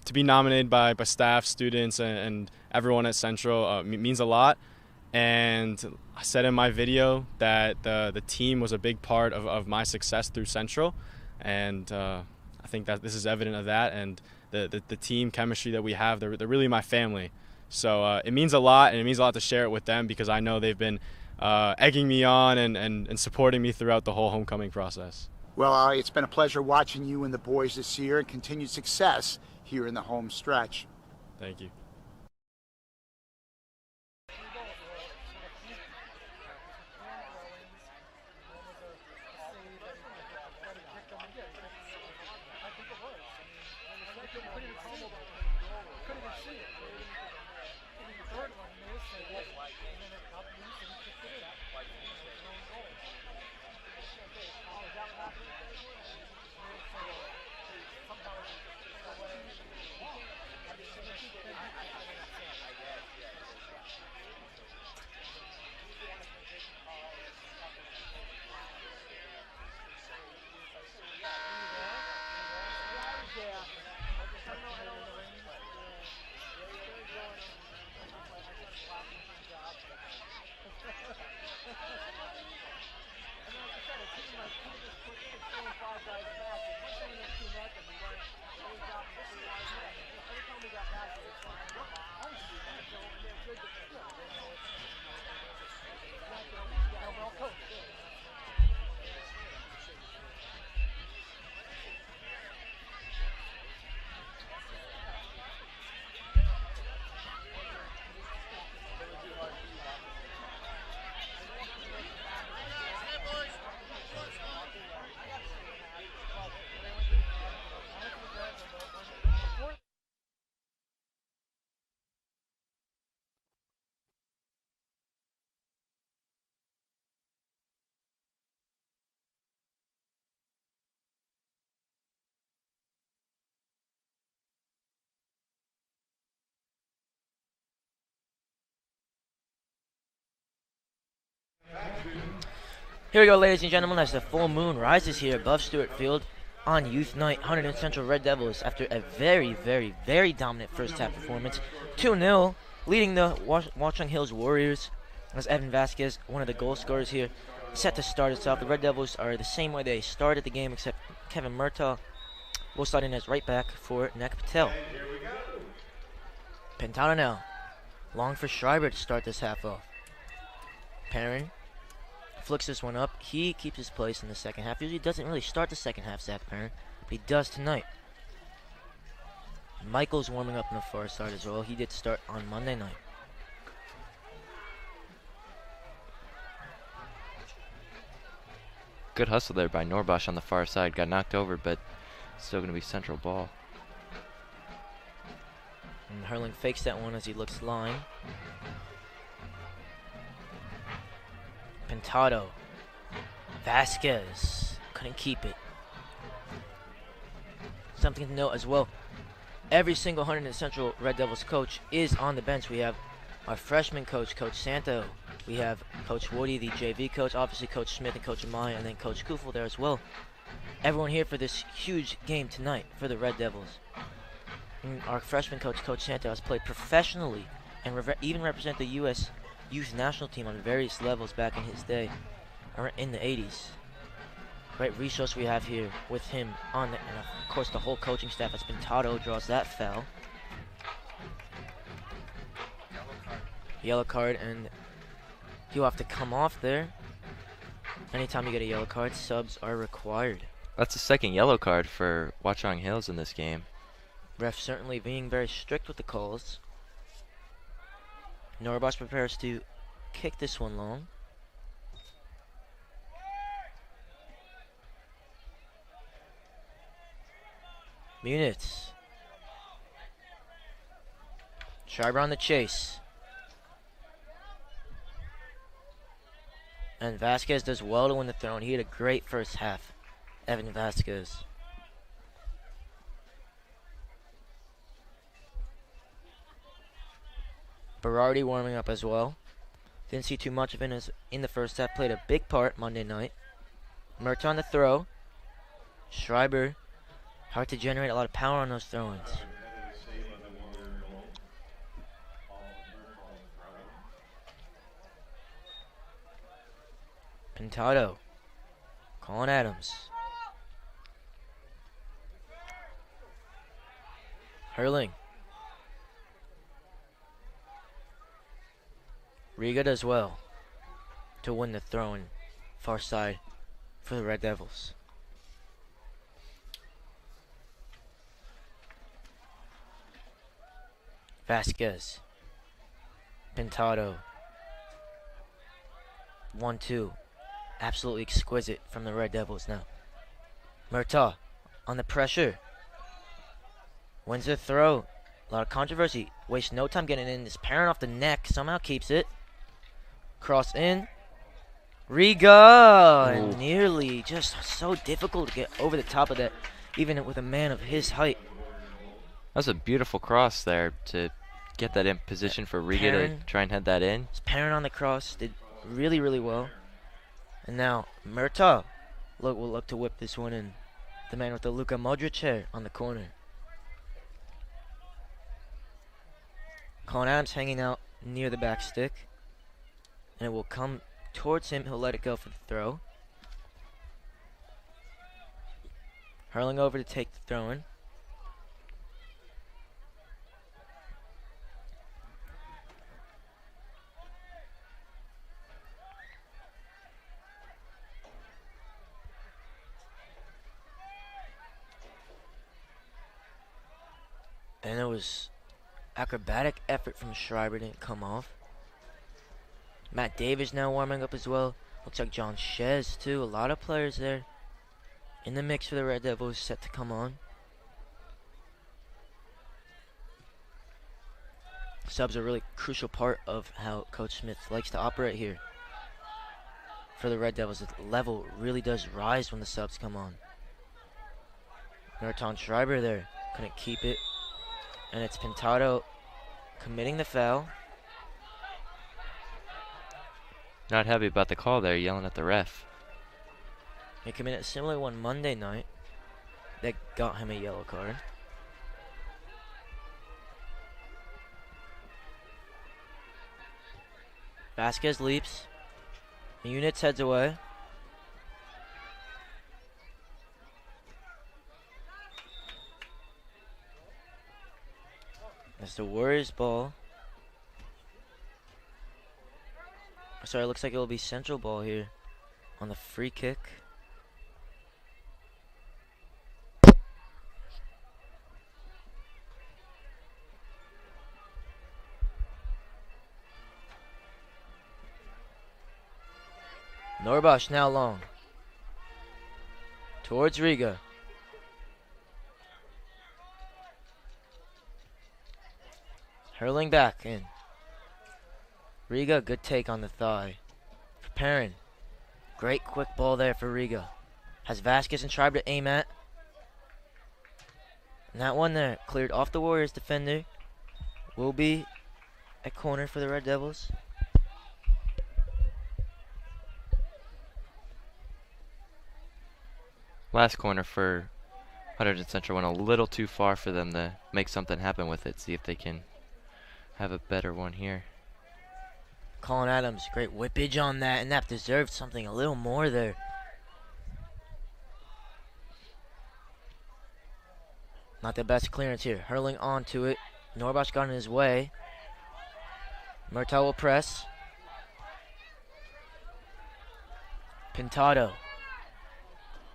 to be nominated by staff, students, and everyone at Central. It means a lot. And I said in my video that the team was a big part of my success through Central. And I think that this is evident of that. And the team chemistry that we have, they're really my family. So it means a lot, and it means a lot to share it with them because I know they've been egging me on and supporting me throughout the whole homecoming process. Well, Ali, it's been a pleasure watching you and the boys this year, and continued success here in the home stretch. Thank you. Here we go, ladies and gentlemen, as the full moon rises here above Stewart Field on Youth Night. Hunterdon Central Red Devils, after a very, very, very dominant first half performance, 2-0, leading the Watchung Hills Warriors, as Evan Vasquez, one of the goal scorers here, set to start us off. The Red Devils are the same way they started the game, except Kevin Murtaugh will start in as right back for Nek Patel. Pentana now, long for Schreiber to start this half off. Perrin flicks this one up. He keeps his place in the second half. Usually doesn't really start the second half, Zach Perrin, but he does tonight. Michael's warming up in the far side as well. He did start on Monday night. Good hustle there by Norbosch on the far side. Got knocked over, but still going to be central ball. And Hurling fakes that one as he looks line. Pintado. Vasquez couldn't keep it. Something to note as well, every single Hunterdon Central Red Devils coach is on the bench. We have our freshman coach, Coach Santo. We have Coach Woody, the JV coach, obviously Coach Smith and Coach Amaya, and then Coach Kufel there as well. Everyone here for this huge game tonight for the Red Devils. And our freshman coach, Coach Santo, has played professionally and even represent the U.S. Youth National Team on various levels back in his day, or in the 80s. Great resource we have here with him on the, and of course the whole coaching staff as Pintado draws that foul. Yellow card, and he'll have to come off there. Anytime you get a yellow card, subs are required. That's the second yellow card for Watchung Hills in this game. Ref certainly being very strict with the calls. Norbosch prepares to kick this one long. Munitz. Schreiber on the chase. And Vasquez does well to win the throw, and he had a great first half. Evan Vasquez. Berardi warming up as well. Didn't see too much of him in the first half. Played a big part Monday night. Murtaugh on the throw. Schreiber. Hard to generate a lot of power on those throw-ins. Pintado. Colin Adams. Hurling. Riga does well to win the throw-in far side for the Red Devils. Vasquez. Pintado. 1-2. Absolutely exquisite from the Red Devils now. Murtaugh on the pressure. Wins the throw. A lot of controversy. Wastes no time getting in. This Perrin off the neck. Somehow keeps it. Cross in. Riga! And nearly just so difficult to get over the top of that, even with a man of his height. That was a beautiful cross there to get that in position for Riga to try and head that in. Perrin on the cross did really, really well. And now Murtaugh will look to whip this one in. The man with the Luka Modric hair on the corner. Colin Adams hanging out near the back stick. And it will come towards him. He'll let it go for the throw. Hurling over to take the throw in. And it was acrobatic effort from Schreiber, didn't come off. Matt Davis now warming up as well. Looks like John Shez too. A lot of players there in the mix for the Red Devils set to come on. Subs are a really crucial part of how Coach Smith likes to operate here. For the Red Devils, the level really does rise when the subs come on. Murtaugh Schreiber there. Couldn't keep it. And it's Pintado committing the foul. Not happy about the call there, yelling at the ref. He committed a similar one Monday night that got him a yellow card. Vasquez leaps. Units heads away. That's the Warriors ball. Sorry, it looks like it will be Central ball here on the free kick. Norbosh now long. Towards Riga. Hurling back in. Riga, good take on the thigh. For Perrin. Great quick ball there for Riga. Has Vasquez and Schreiber to aim at. And that one there, cleared off the Warriors defender. Will be a corner for the Red Devils. Last corner for Hunterdon Central went a little too far for them to make something happen with it. See if they can have a better one here. Colin Adams, great whippage on that, and that deserved something a little more there. Not the best clearance here. Hurling onto it. Norbosh got in his way. Murtaugh will press. Pintado.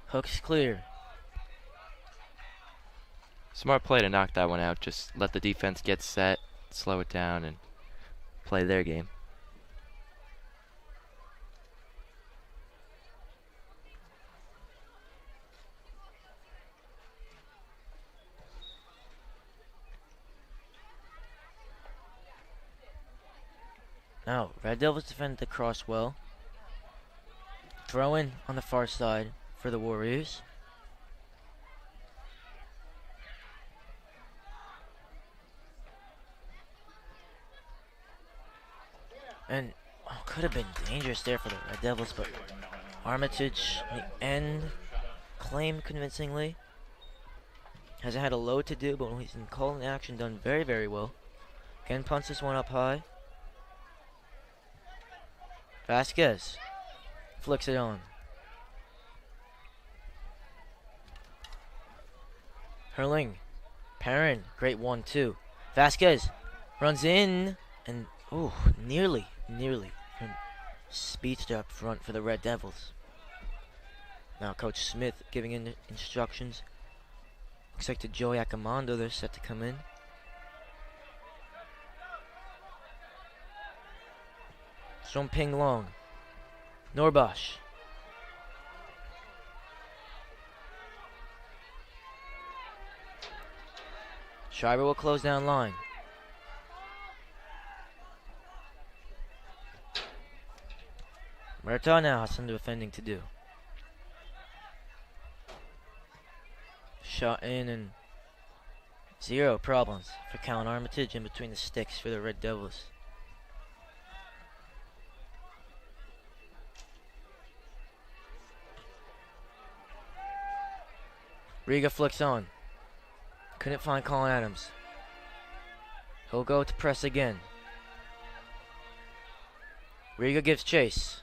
Hook's clear. Smart play to knock that one out. Just let the defense get set, slow it down, and play their game. Now, Red Devils defended the cross well. Throw in on the far side for the Warriors. And could have been dangerous there for the Red Devils, but Armitage, in the end, claimed convincingly. Hasn't had a load to do, but when he's in calling action, done very, very well. Again, punts this one up high. Vasquez flicks it on. Hurling. Perrin, great 1-2. Vasquez runs in, and nearly speedster up front for the Red Devils. Now Coach Smith giving in instructions. Looks like to Joey Accomando, they're set to come in. From Ping Long. Norbosh. Schreiber will close down line. Murtaugh now has some defending to do. Shot in and zero problems for Callan Armitage in between the sticks for the Red Devils. Riga flicks on. Couldn't find Colin Adams. He'll go to press again. Riga gives chase.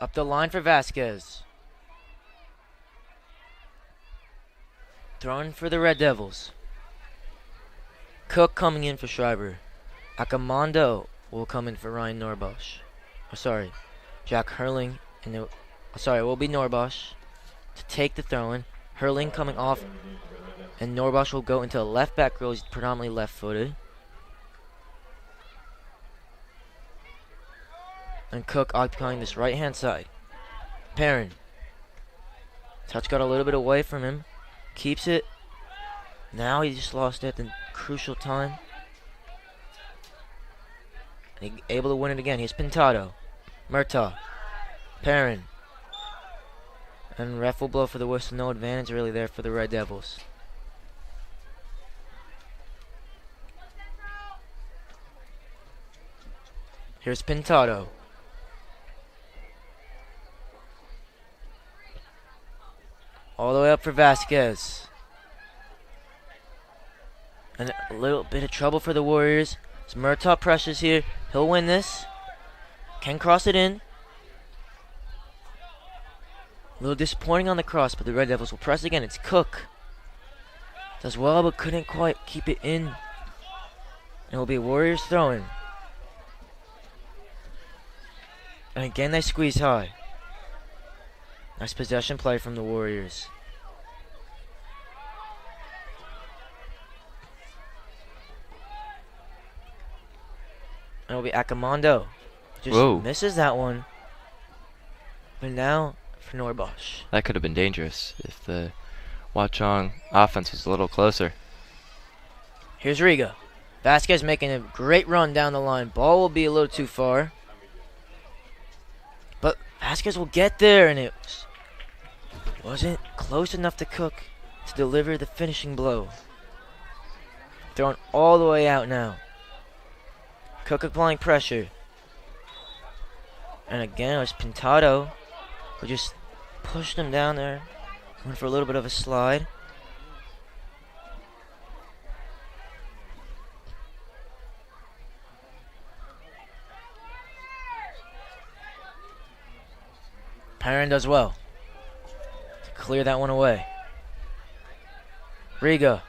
Up the line for Vasquez. Thrown for the Red Devils. Cook coming in for Schreiber. Accomando will come in for Ryan Norbosh. Jack Hurling. And it will be Norbosh to take the throw-in. Hurling coming off, and Norbosh will go into a left back row. He's predominantly left-footed. And Cook occupying this right-hand side. Perrin. Touch got a little bit away from him. Keeps it. Now he just lost it at the crucial time. And he able to win it again. Here's Pintado. Murtaugh. Perrin. And ref will blow for the whistle. No advantage really there for the Red Devils. Here's Pintado. All the way up for Vasquez. And a little bit of trouble for the Warriors. As Murtaugh pressures here. He'll win this. Can cross it in. A little disappointing on the cross, but the Red Devils will press again. It's Cook. Does well, but couldn't quite keep it in. And it will be Warriors throwing. And again, they squeeze high. Nice possession play from the Warriors. And it'll be Akamondo. Just misses that one. But now for Norbosch. That could have been dangerous if the Watchung offense was a little closer. Here's Riga. Vasquez making a great run down the line. Ball will be a little too far. But Vasquez will get there, and it wasn't close enough to Cook to deliver the finishing blow. Thrown all the way out now. Cook applying pressure. And again, it was Pintado who just pushed him down there. Went for a little bit of a slide. Perrin does well to clear that one away. Riga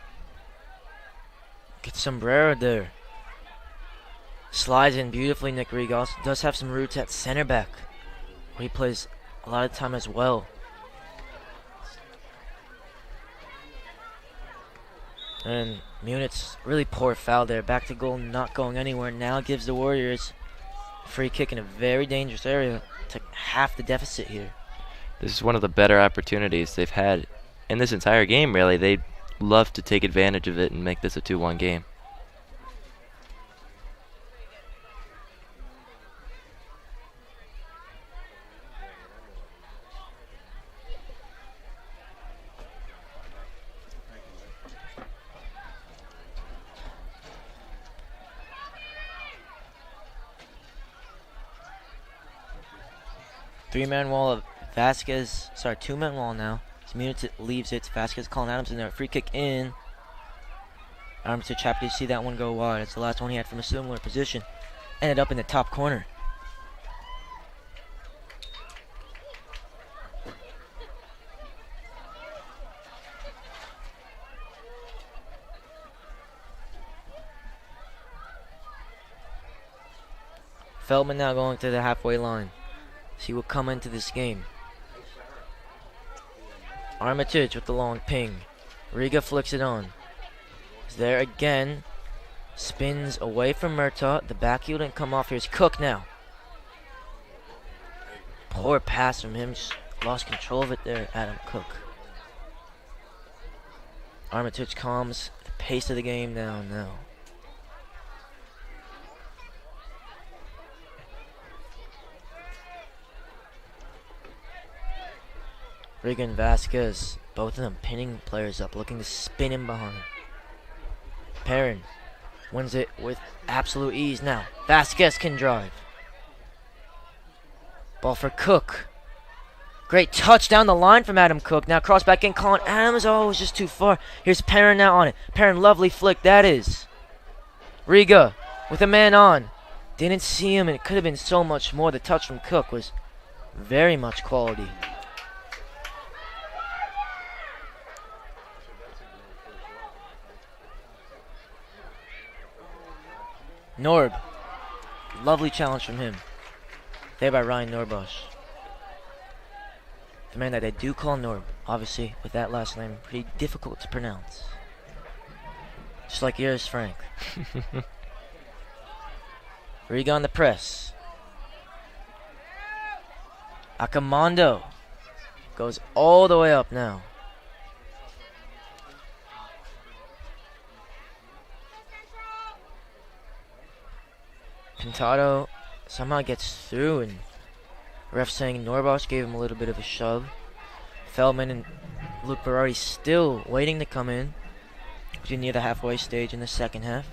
gets sombrero there. Slides in beautifully. Nick Riga also does have some roots at center back, where he plays a lot of time as well. And Munich's really poor foul there. Back to goal, not going anywhere. Now gives the Warriors a free kick in a very dangerous area to half the deficit here. This is one of the better opportunities they've had in this entire game, really. They'd love to take advantage of it and make this a 2-1 game. Three-man wall of Vasquez. Sorry, two-man wall now. Munich leaves it. Vasquez calling Adams in there. Free kick in. Armitage happy to see that one go wide. It's the last one he had from a similar position. Ended up in the top corner. Feldman now going to the halfway line. He will come into this game. Armitage with the long ping. Riga flicks it on. He's there again. Spins away from Murtaugh. The back heel didn't come off. Here's Cook now. Poor pass from him. Just lost control of it there, Adam Cook. Armitage calms the pace of the game down now. Riga and Vasquez, both of them pinning players up, looking to spin him behind. Perrin wins it with absolute ease now. Vasquez can drive. Ball for Cook. Great touch down the line from Adam Cook. Now cross back in, Colin Adams. Oh, it was just too far. Here's Perrin now on it. Perrin, lovely flick, that is. Riga with a man on. Didn't see him, and it could have been so much more. The touch from Cook was very much quality. Norb. Lovely challenge from him. There by Ryan Norbosch. The man that they do call Norb. Obviously, with that last name, pretty difficult to pronounce. Just like yours, Frank. Riga on the press. Akamondo goes all the way up now. Pintado somehow gets through, and ref saying Norbosch gave him a little bit of a shove. Feldman and Luke Berardi still waiting to come in, which is near the halfway stage in the second half.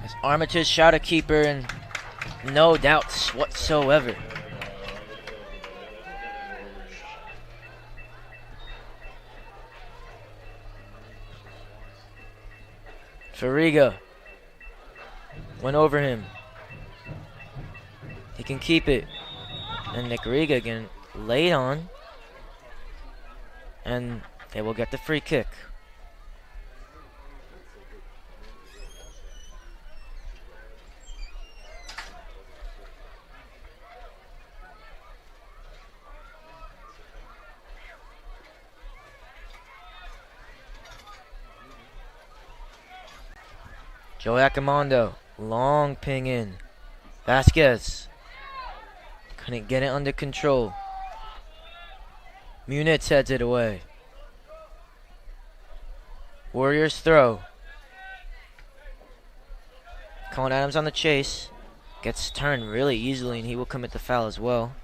As Armitage shot a keeper and no doubts whatsoever. Fariga went over him. He can keep it. And Nick Riga again laid on. And they will get the free kick. Joe Accomando, long ping in. Vasquez couldn't get it under control. Munitz heads it away. Warriors throw. Colin Adams on the chase. Gets turned really easily and he will commit the foul as well.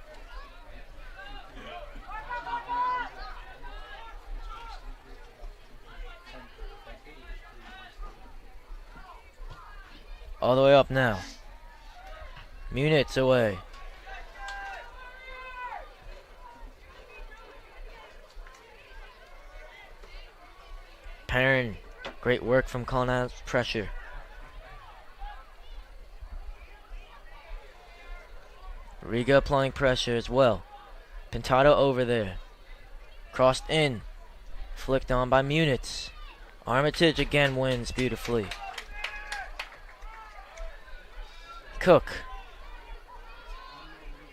All the way up now. Munitz away. Perrin, great work from calling out pressure. Riga applying pressure as well. Pintado over there. Crossed in. Flicked on by Munitz. Armitage again wins beautifully. Cook.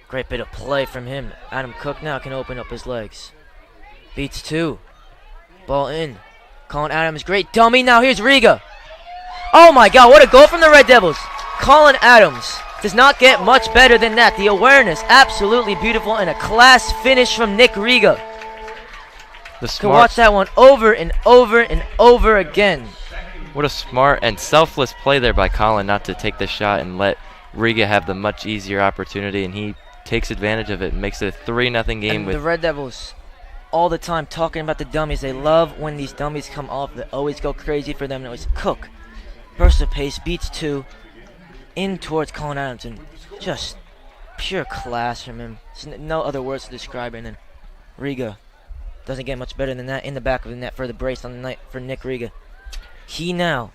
Great bit of play from him. Adam Cook now can open up his legs. Beats two. Ball in. Colin Adams, great dummy. Now here's Riga. Oh my God, what a goal from the Red Devils. Colin Adams does not get much better than that. The awareness, absolutely beautiful, and a class finish from Nick Riga. Can watch that one over and over and over again. What a smart and selfless play there by Colin not to take the shot and let Riga have the much easier opportunity, and he takes advantage of it and makes it a 3-0 game. And with the Red Devils all the time talking about the dummies. They love when these dummies come off. They always go crazy for them. And always Cook, burst of pace, beats two, in towards Colin Adams, and just pure class from him. There's no other words to describe it. And then Riga doesn't get much better than that in the back of the net for the brace on the night for Nick Riga. He now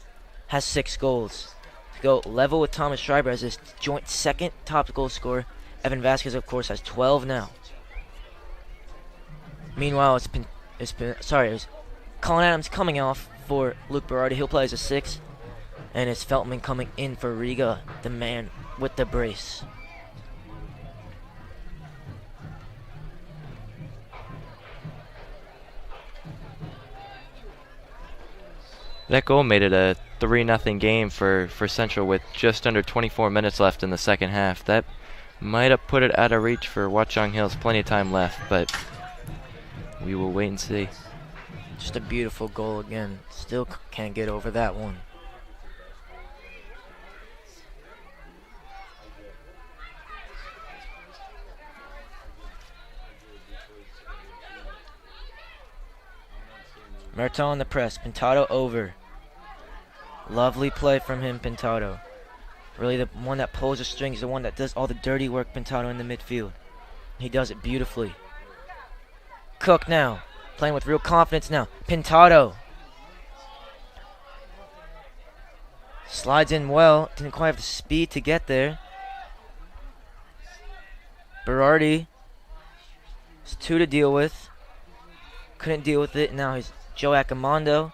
has 6 goals. To go level with Thomas Schreiber as his joint second top goal scorer. Evan Vasquez, of course, has 12 now. Meanwhile, it was Colin Adams coming off for Luke Berardi. He'll play as a 6. And it's Feltman coming in for Riga, the man with the brace. that goal made it a 3-0 game for Central with just under 24 minutes left in the second half. That might have put it out of reach for Watchung Hills. Plenty of time left, but we will wait and see. Just a beautiful goal again. Still can't get over that one. Merton on the press. Pintado over. Lovely play from him, Pintado. Really the one that pulls the strings, the one that does all the dirty work, Pintado in the midfield. He does it beautifully. Cook now. Playing with real confidence now. Pintado. Slides in well. Didn't quite have the speed to get there. Berardi. It's 2 to deal with. Couldn't deal with it. Now he's Joe Accomando.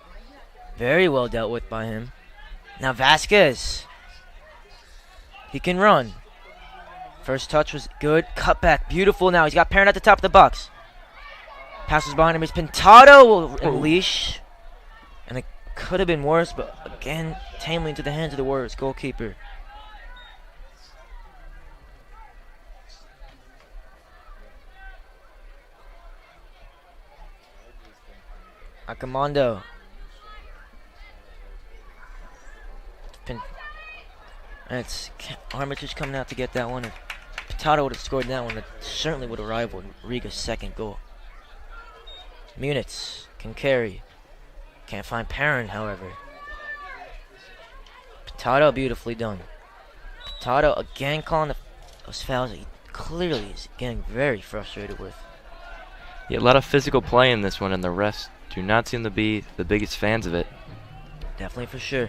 Very well dealt with by him. Now Vasquez. He can run. First touch was good. Cut back. Beautiful now. He's got Perrin at the top of the box. Passes behind him. It's Pintado will unleash. And it could have been worse, but again, tamely into the hands of the Warriors goalkeeper. Accomando. And it's Armitage coming out to get that one. If Pintado would have scored that one, it certainly would have rivaled Riga's second goal. Munitz can carry. Can't find Perrin, however. Tato beautifully done. Tato again calling those fouls that he clearly is getting very frustrated with. Yeah, a lot of physical play in this one, and the refs do not seem to be the biggest fans of it. Definitely for sure.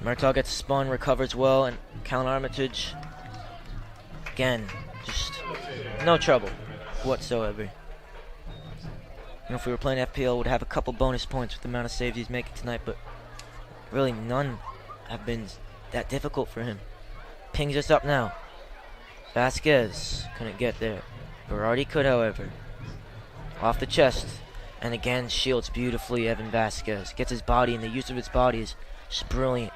Murtaugh gets spun, recovers well, and Callan Armitage, again, just no trouble whatsoever. You know, if we were playing FPL, would have a couple bonus points with the amount of saves he's making tonight, but really none have been that difficult for him. Pings us up now. Vasquez couldn't get there. Berardi could, however. Off the chest. And again, shields beautifully Evan Vasquez. Gets his body, and the use of his body is just brilliant.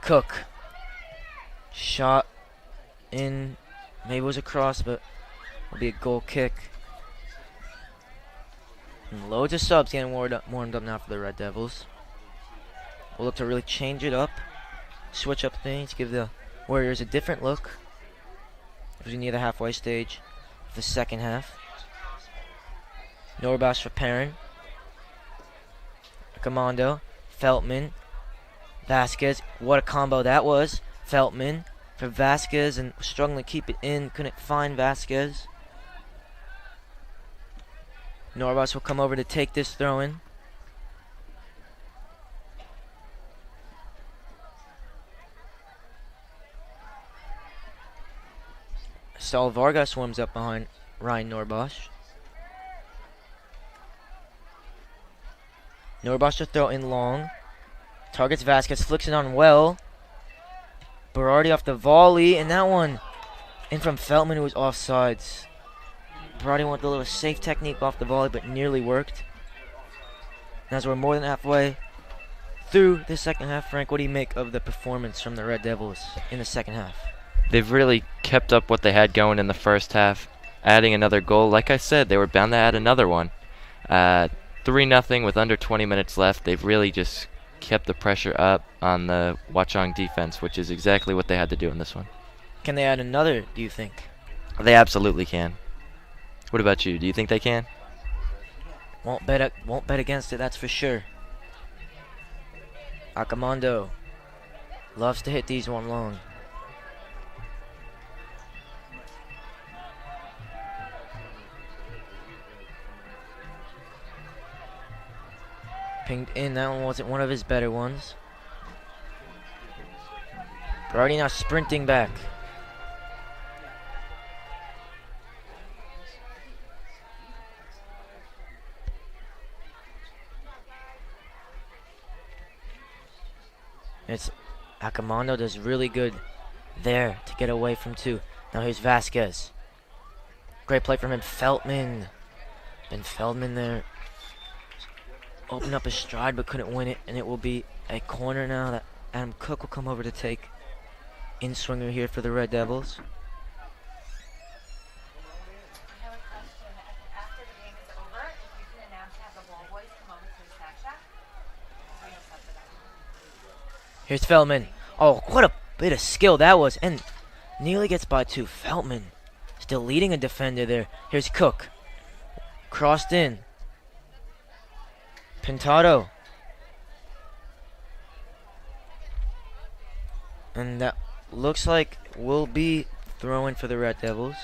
Cook. Shot in. Maybe it was a cross, but will be a goal kick. And loads of subs getting warmed up now for the Red Devils. We'll look to really change it up. Switch up things. Give the Warriors a different look. As we near the halfway stage of the second half. Norbash for Perrin. Commando. Feltman. Vasquez. What a combo that was. Feltman for Vasquez and struggling to keep it in. Couldn't find Vasquez. Norbash will come over to take this throw in. Saul Vargas warms up behind Ryan Norbosch. Norbosch to throw in long. Targets Vasquez, flicks it on well. Berardi off the volley, and that one in from Feltman, who was offsides. Berardi went with a little safe technique off the volley, but nearly worked. And as we're more than halfway through the second half, Frank, what do you make of the performance from the Red Devils in the second half? They've really kept up what they had going in the first half, adding another goal. Like I said, they were bound to add another one. 3-0 with under 20 minutes left. They've really just kept the pressure up on the Watchung defense, which is exactly what they had to do in this one. Can they add another, do you think? They absolutely can. What about you? Do you think they can? Won't bet against it, that's for sure. Acamando loves to hit these one long. Pinged in, that one wasn't one of his better ones. Berardi now sprinting back. It's Acamando does really good there to get away from two. Now here's Vasquez. Great play from him. Feltman. Ben Feldman there. Opened up his stride but couldn't win it, and it will be a corner now that Adam Cook will come over to take. In swinger here for the Red Devils. Here's Feldman. Oh, what a bit of skill that was, and nearly gets by two. Feldman still leading a defender there. Here's Cook. Crossed in. Pintado. And that looks like will be throwing for the Red Devils.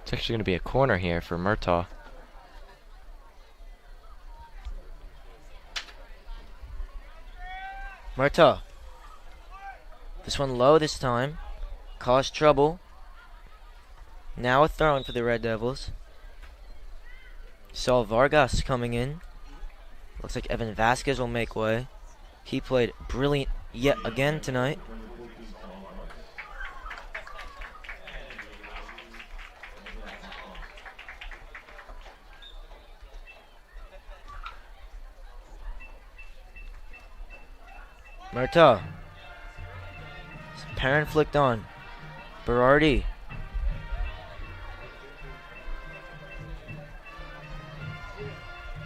It's actually going to be a corner here for Murtaugh. Murtaugh. This one low this time. Caused trouble. Now a throw in for the Red Devils. Saul Vargas coming in. Looks like Evan Vasquez will make way. He played brilliant yet again tonight. Murtaugh. Perrin flicked on. Berardi.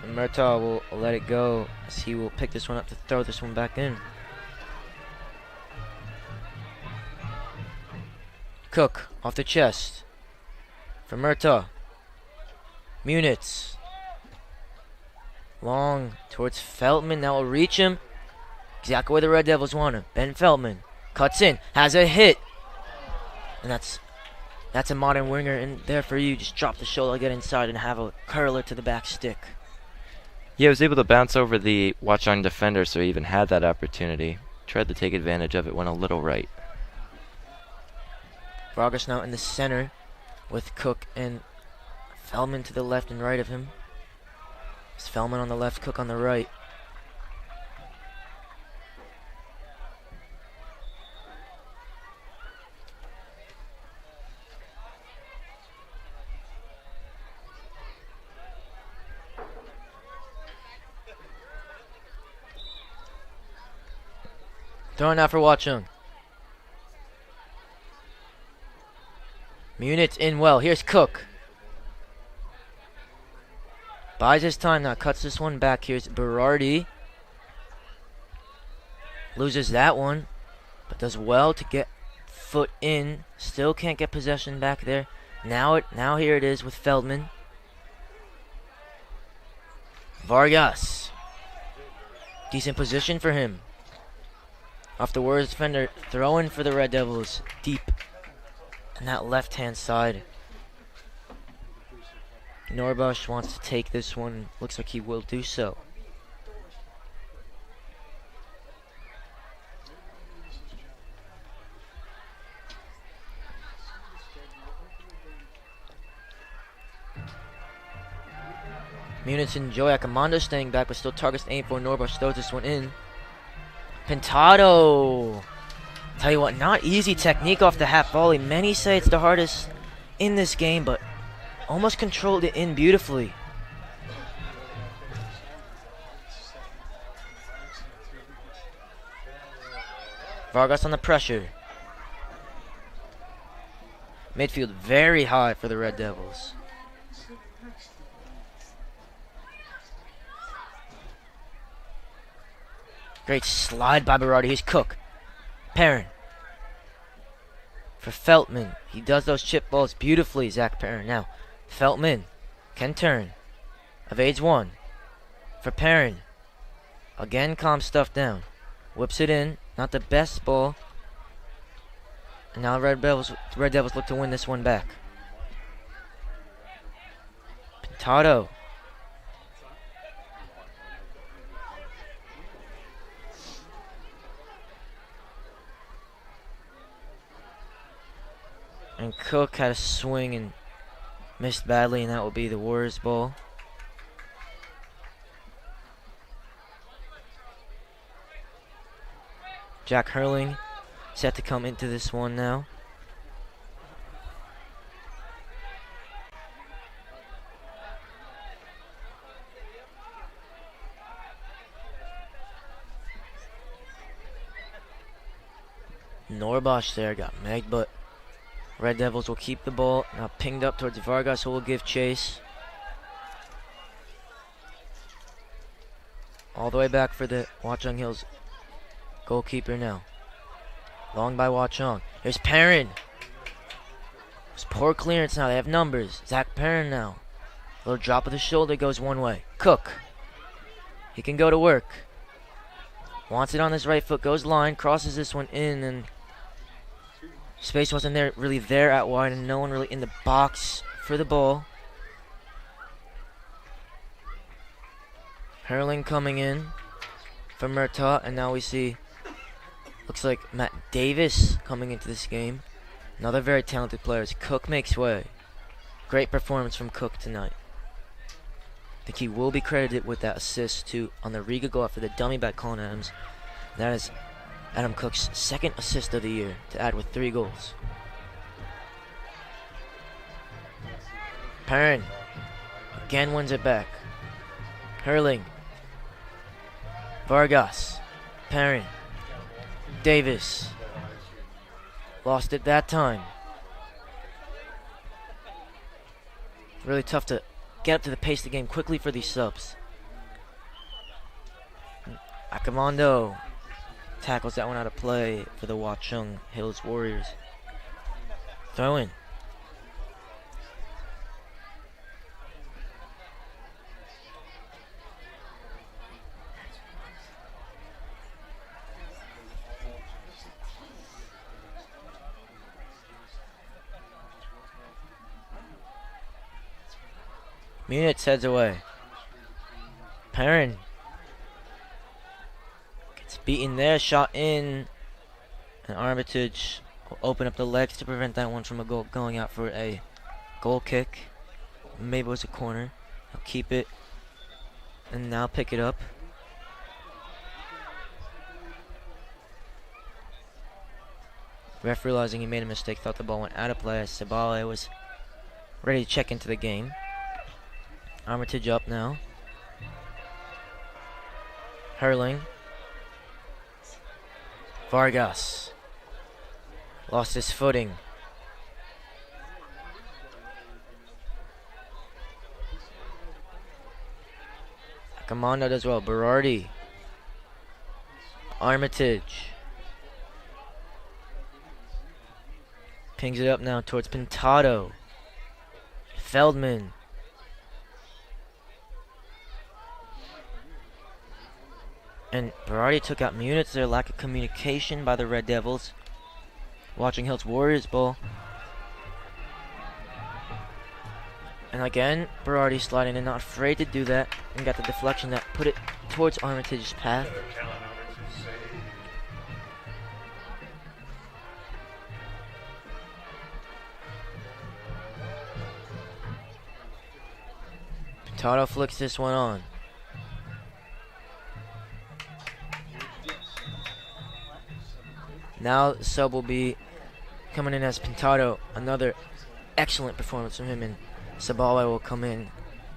And Murtaugh will let it go as he will pick this one up to throw this one back in. Cook off the chest for Murtaugh. Munitz. Long towards Feltman. That will reach him. Exactly where the Red Devils want him. Ben Feltman cuts in. Has a hit. And that's a modern winger in there for you. Just drop the shoulder, get inside, and have a curler to the back stick. Yeah, he was able to bounce over the Watchung defender, so he even had that opportunity. Tried to take advantage of it, went a little right. Vargas now in the center with Cook and Feldman to the left and right of him. It's Feldman on the left, Cook on the right. Throwing out for Watchung. Munitz in well. Here's Cook. Buys his time now. Cuts this one back. Here's Berardi. Loses that one. But does well to get foot in. Still can't get possession back there. Now here it is with Feldman. Vargas. Decent position for him. Off the Warriors defender. Throwing for the Red Devils. Deep. On that left-hand side. Norbush wants to take this one. Looks like he will do so. Munitz and Joey Akamondo staying back, but still targets to aim for. Norbush throws this one in. Pintado. Tell you what, not easy technique off the half volley. Many say it's the hardest in this game, but almost controlled it in beautifully. Vargas on the pressure. Midfield very high for the Red Devils. Great slide by Berardi. Here's Cook. Perrin. For Feltman. He does those chip balls beautifully, Zach Perrin. Now, Feltman can turn. Evades one. For Perrin. Again, calms stuff down. Whips it in. Not the best ball. And now Red Devils look to win this one back. Pintado. And Cook had a swing and missed badly, and that will be the Warriors ball. Jack Hurling set to come into this one now. Norbosh there got megged, but Red Devils will keep the ball. Now pinged up towards Vargas, who will give chase. All the way back for the Watchung Hills goalkeeper now. Long by Watchung. Here's Perrin. It's poor clearance now. They have numbers. Zach Perrin now. Little drop of the shoulder goes one way. Cook. He can go to work. Wants it on his right foot. Goes line. Crosses this one in, and space wasn't really there out wide, and no one really in the box for the ball. Hurling coming in for Murtaugh, and now we see, looks like Matt Davis coming into this game. Another very talented player. Cook makes way. Great performance from Cook tonight. I think he will be credited with that assist on the Riga goal after the dummy by Colin Adams. That is Adam Cook's second assist of the year, to add with 3 goals. Perrin again wins it back. Hurling. Vargas. Perrin. Davis. Lost it that time. Really tough to get up to the pace of the game quickly for these subs. Akamondo tackles that one out of play for the Watchung Hills Warriors. Throw in. Munich heads away. Perrin gets beaten there, shot in. And Armitage will open up the legs to prevent that one from a goal, going out for a goal kick. Maybe it was a corner. He'll keep it and now pick it up. Ref, realizing he made a mistake, thought the ball went out of play as Sabale was ready to check into the game. Armitage up now. Hurling. Vargas lost his footing. Comando does well. Berardi. Armitage. Pings it up now towards Pintado. Feldman. And Berardi took out Munich. Their lack of communication by the Red Devils. Watching Hills Warriors ball. And again, Berardi sliding in, not afraid to do that, and got the deflection that put it towards Armitage's path. Pintado flicks this one on. Now the sub will be coming in as Pintado. Another excellent performance from him, and Sabale will come in,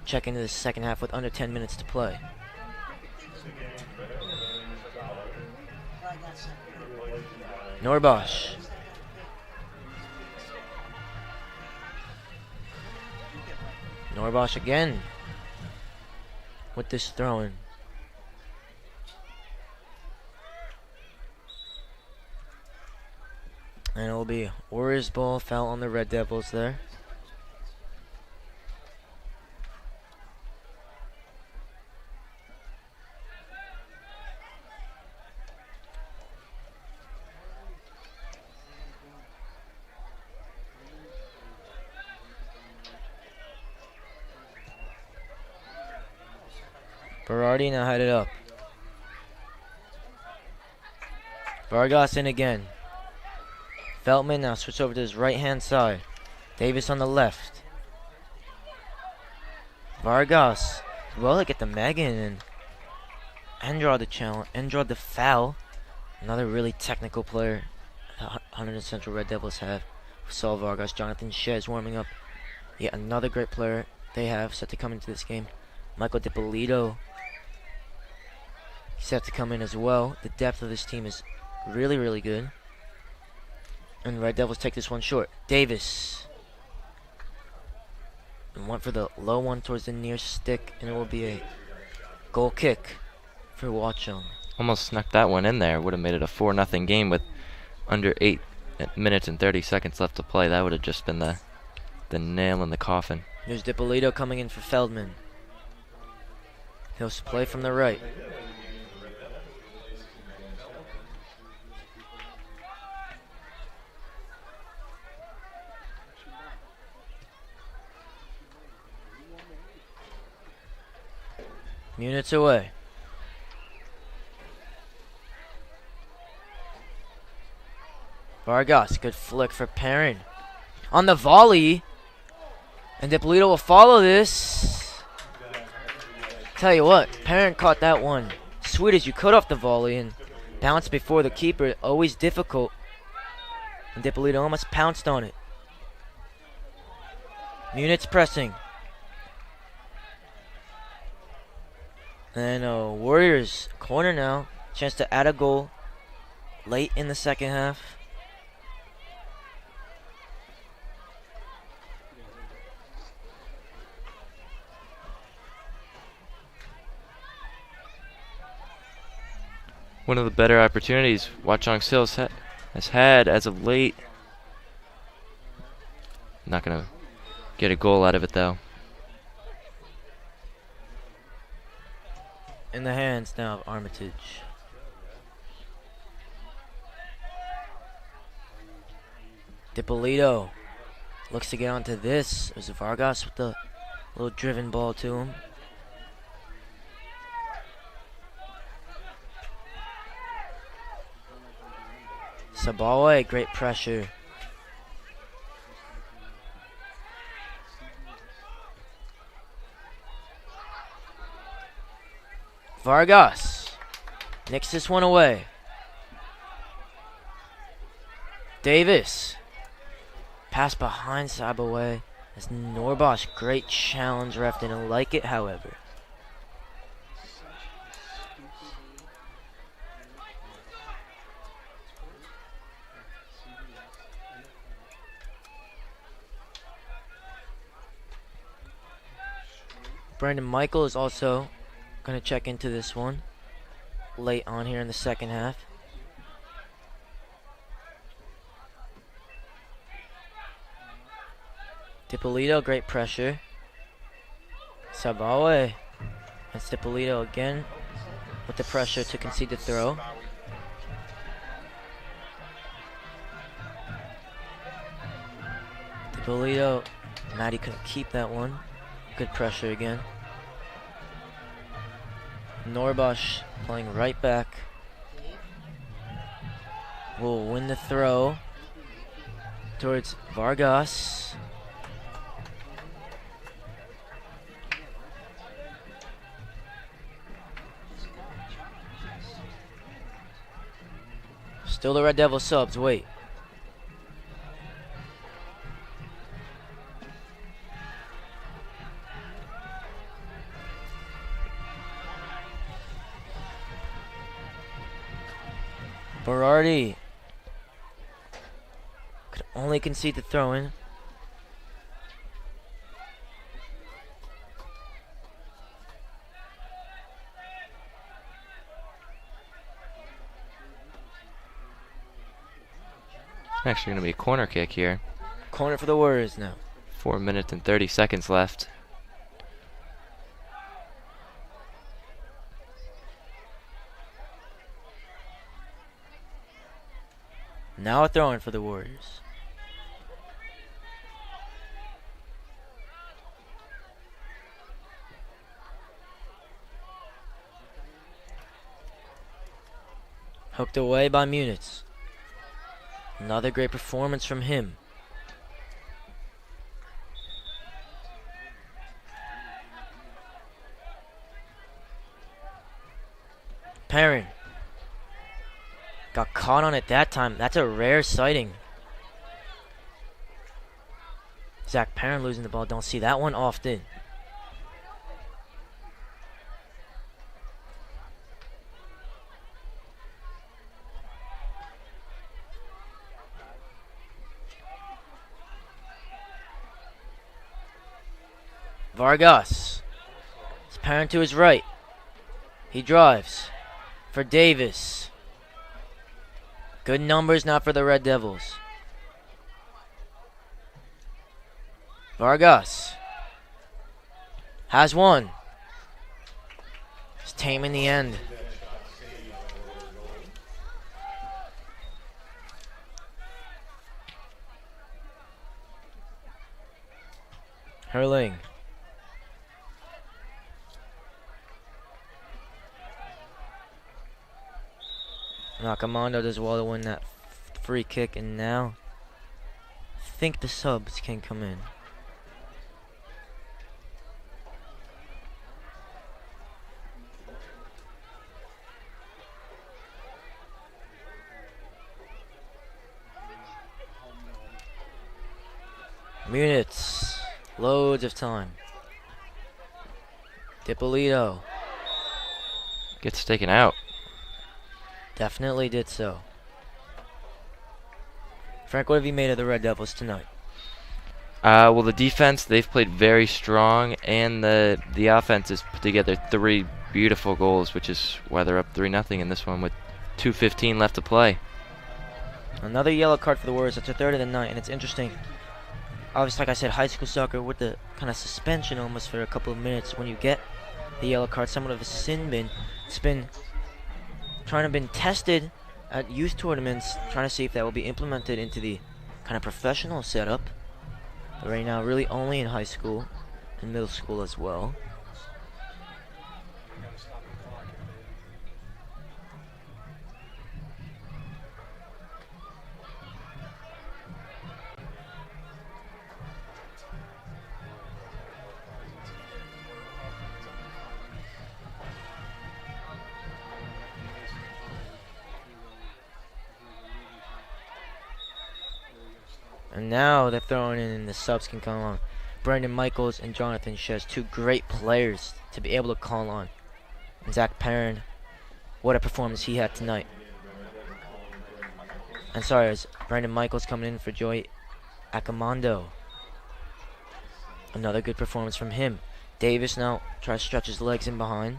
check into the second half with under 10 minutes to play. Norbosch. Norbosch again with this throw-in. And it will be Warriors ball, foul on the Red Devils there. Berardi now headed up. Vargas in again. Feldman now switch over to his right hand side. Davis on the left. Vargas well to get the Megan and draw the challenge and draw the foul. Another really technical player the Hunterdon Central Red Devils have. Saul Vargas, Jonathan Shez warming up. Yet another great player they have set to come into this game. Michael DiPolito set to come in as well. The depth of this team is really, really good. And Red Devils take this one short. Davis. And went for the low one towards the near stick, and it will be a goal kick for Watchung. Almost snuck that one in there. Would have made it a 4-0 game with under 8 minutes and 30 seconds left to play. That would have just been the nail in the coffin. Here's DiPolito coming in for Feldman. He'll play from the right. Units away. Vargas, good flick for Perrin. On the volley. And DiPolito will follow this. Tell you what, Perrin caught that one. Sweet as you cut off the volley and bounced before the keeper. Always difficult. And DiPolito almost pounced on it. Munich pressing. And Warriors corner now. Chance to add a goal late in the second half. One of the better opportunities Watchung Hills has had as of late. Not going to get a goal out of it though. In the hands now of Armitage. DiPolito looks to get onto this. There's Vargas with the Little driven ball to him. Sabawe, great pressure. Vargas nicks this one away. Davis. Pass behind Sabawe. That's Norbosh. Great challenge, ref. Didn't like it, however. Brandon Michael is also going to check into this one late on here in the second half. Dipolito, great pressure. Sabawe. And Dipolito again with the pressure to concede the throw. Dipolito, Matty couldn't keep that one. Good pressure again. Norbosh playing right back. Will win the throw towards Vargas. Still the Red Devil subs, wait. Berardi could only concede the throw-in. Actually going to be a corner kick here. Corner for the Warriors now. 4 minutes and 30 seconds left. Now a throw-in for the Warriors. Hooked away by Munitz. Another great performance from him. Perrin. Got caught on it that time. That's a rare sighting. Zach Perrin losing the ball. Don't see that one often. Vargas. It's Perrin to his right. He drives for Davis. Good numbers now for the Red Devils. Vargas has one. It's tame in the end. Hurling. Nakamondo does well to win that free kick, and now I think the subs can come in. Munitz, loads of time. Dipolito Gets taken out. definitely did so. Frank, what have you made of the Red Devils tonight? Well, the defense, they've played very strong, and the offense has put together 3 beautiful goals, which is why they're up 3-0 in this one with 2:15 left to play. Another yellow card for the Warriors. That's a third of the night, and it's interesting. Obviously, like I said, high school soccer with the kind of suspension almost for a couple of minutes. When you get the yellow card, somewhat of a sin bin. It's been been tested at youth tournaments, trying to see if that will be implemented into the kind of professional setup. But right now, really only in high school. in middle school as well. And now they're throwing in, and the subs can come on. Brandon Michaels and Jonathan Shez, two great players to be able to call on. And Zach Perrin, what a performance he had tonight. And sorry, it's Brandon Michaels coming in for Joey Akamondo. Another good performance from him. Davis now tries to stretch his legs in behind.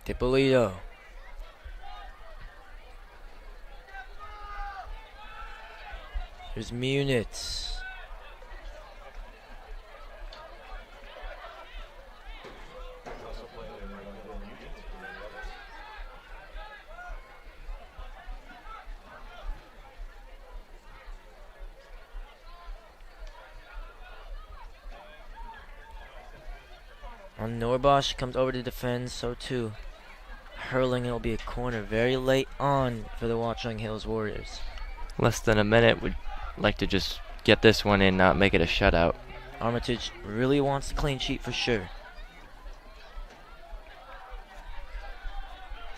Tipolito. Here's Munitz. On Norbosch comes over to defend, so too. Hurling, it'll be a corner very late on for the Watchung Hills Warriors. Less than a minute. Would like to just get this one in, not make it a shutout. Armitage really wants the clean sheet for sure.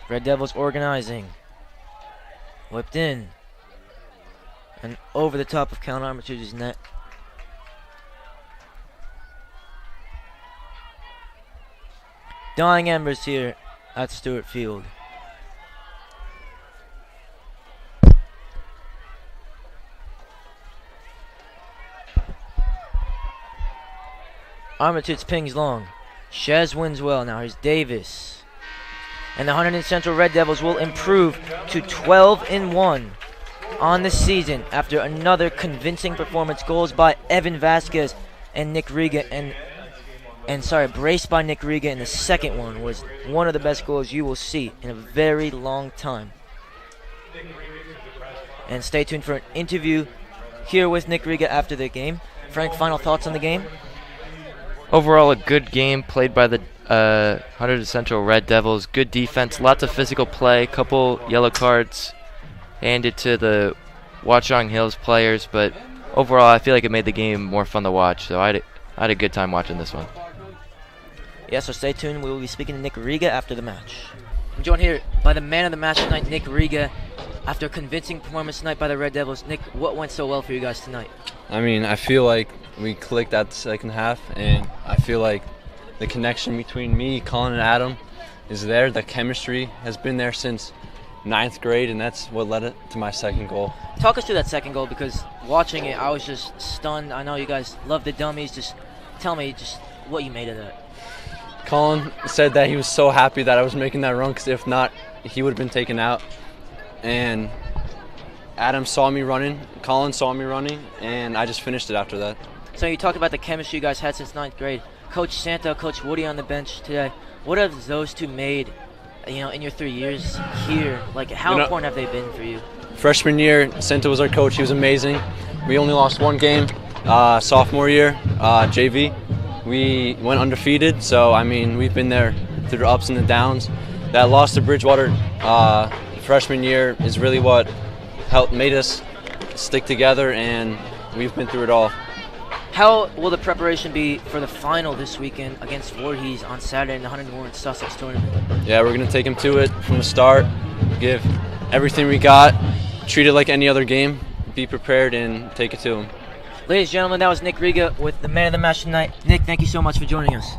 Red Devils organizing. Whipped in. And over the top of Count Armitage's net. Dying embers here at Stewart Field. Armitage pings long. Shez wins well. Now here's Davis. And the Hunterdon Central Red Devils will improve to 12-1 on the season after another convincing performance. Goals by Evan Vasquez and Nick Riga, braced by Nick Riga in the second one was one of the best goals you will see in a very long time. And stay tuned for an interview here with Nick Riga after the game. Frank, final thoughts on the game? Overall, a good game played by the Hunterdon Central Red Devils. Good defense, lots of physical play, couple yellow cards handed to the Watchung Hills players, but overall, I feel like it made the game more fun to watch. So I had a good time watching this one. Yeah, so stay tuned. We will be speaking to Nick Riga after the match. I'm joined here by the man of the match tonight, Nick Riga. After a convincing performance tonight by the Red Devils, Nick, what went so well for you guys tonight? I mean, I feel like we clicked at the second half, and I feel like the connection between me, Colin, and Adam is there. The chemistry has been there since 9th grade, and that's what led it to my second goal. Talk us through that second goal, because watching it, I was just stunned. I know you guys love the dummies. Just tell me just what you made of that. Colin said that he was so happy that I was making that run, because if not, he would have been taken out. And Adam saw me running, Colin saw me running, and I just finished it after that. So you talked about the chemistry you guys had since 9th grade. Coach Santa, Coach Woody on the bench today. What have those two made, in your 3 years here? Like, how important have they been for you? Freshman year, Santa was our coach. He was amazing. We only lost one game. Sophomore year, JV, we went undefeated. So, I mean, we've been there through the ups and the downs. That loss to Bridgewater freshman year is really what made us stick together, and we've been through it all. How will the preparation be for the final this weekend against Voorhees on Saturday in the Hunterdon Warren Sussex tournament? Yeah, we're going to take them to it from the start, give everything we got, treat it like any other game, be prepared, and take it to them. Ladies and gentlemen, that was Nick Riga with the man of the match tonight. Nick, thank you so much for joining us.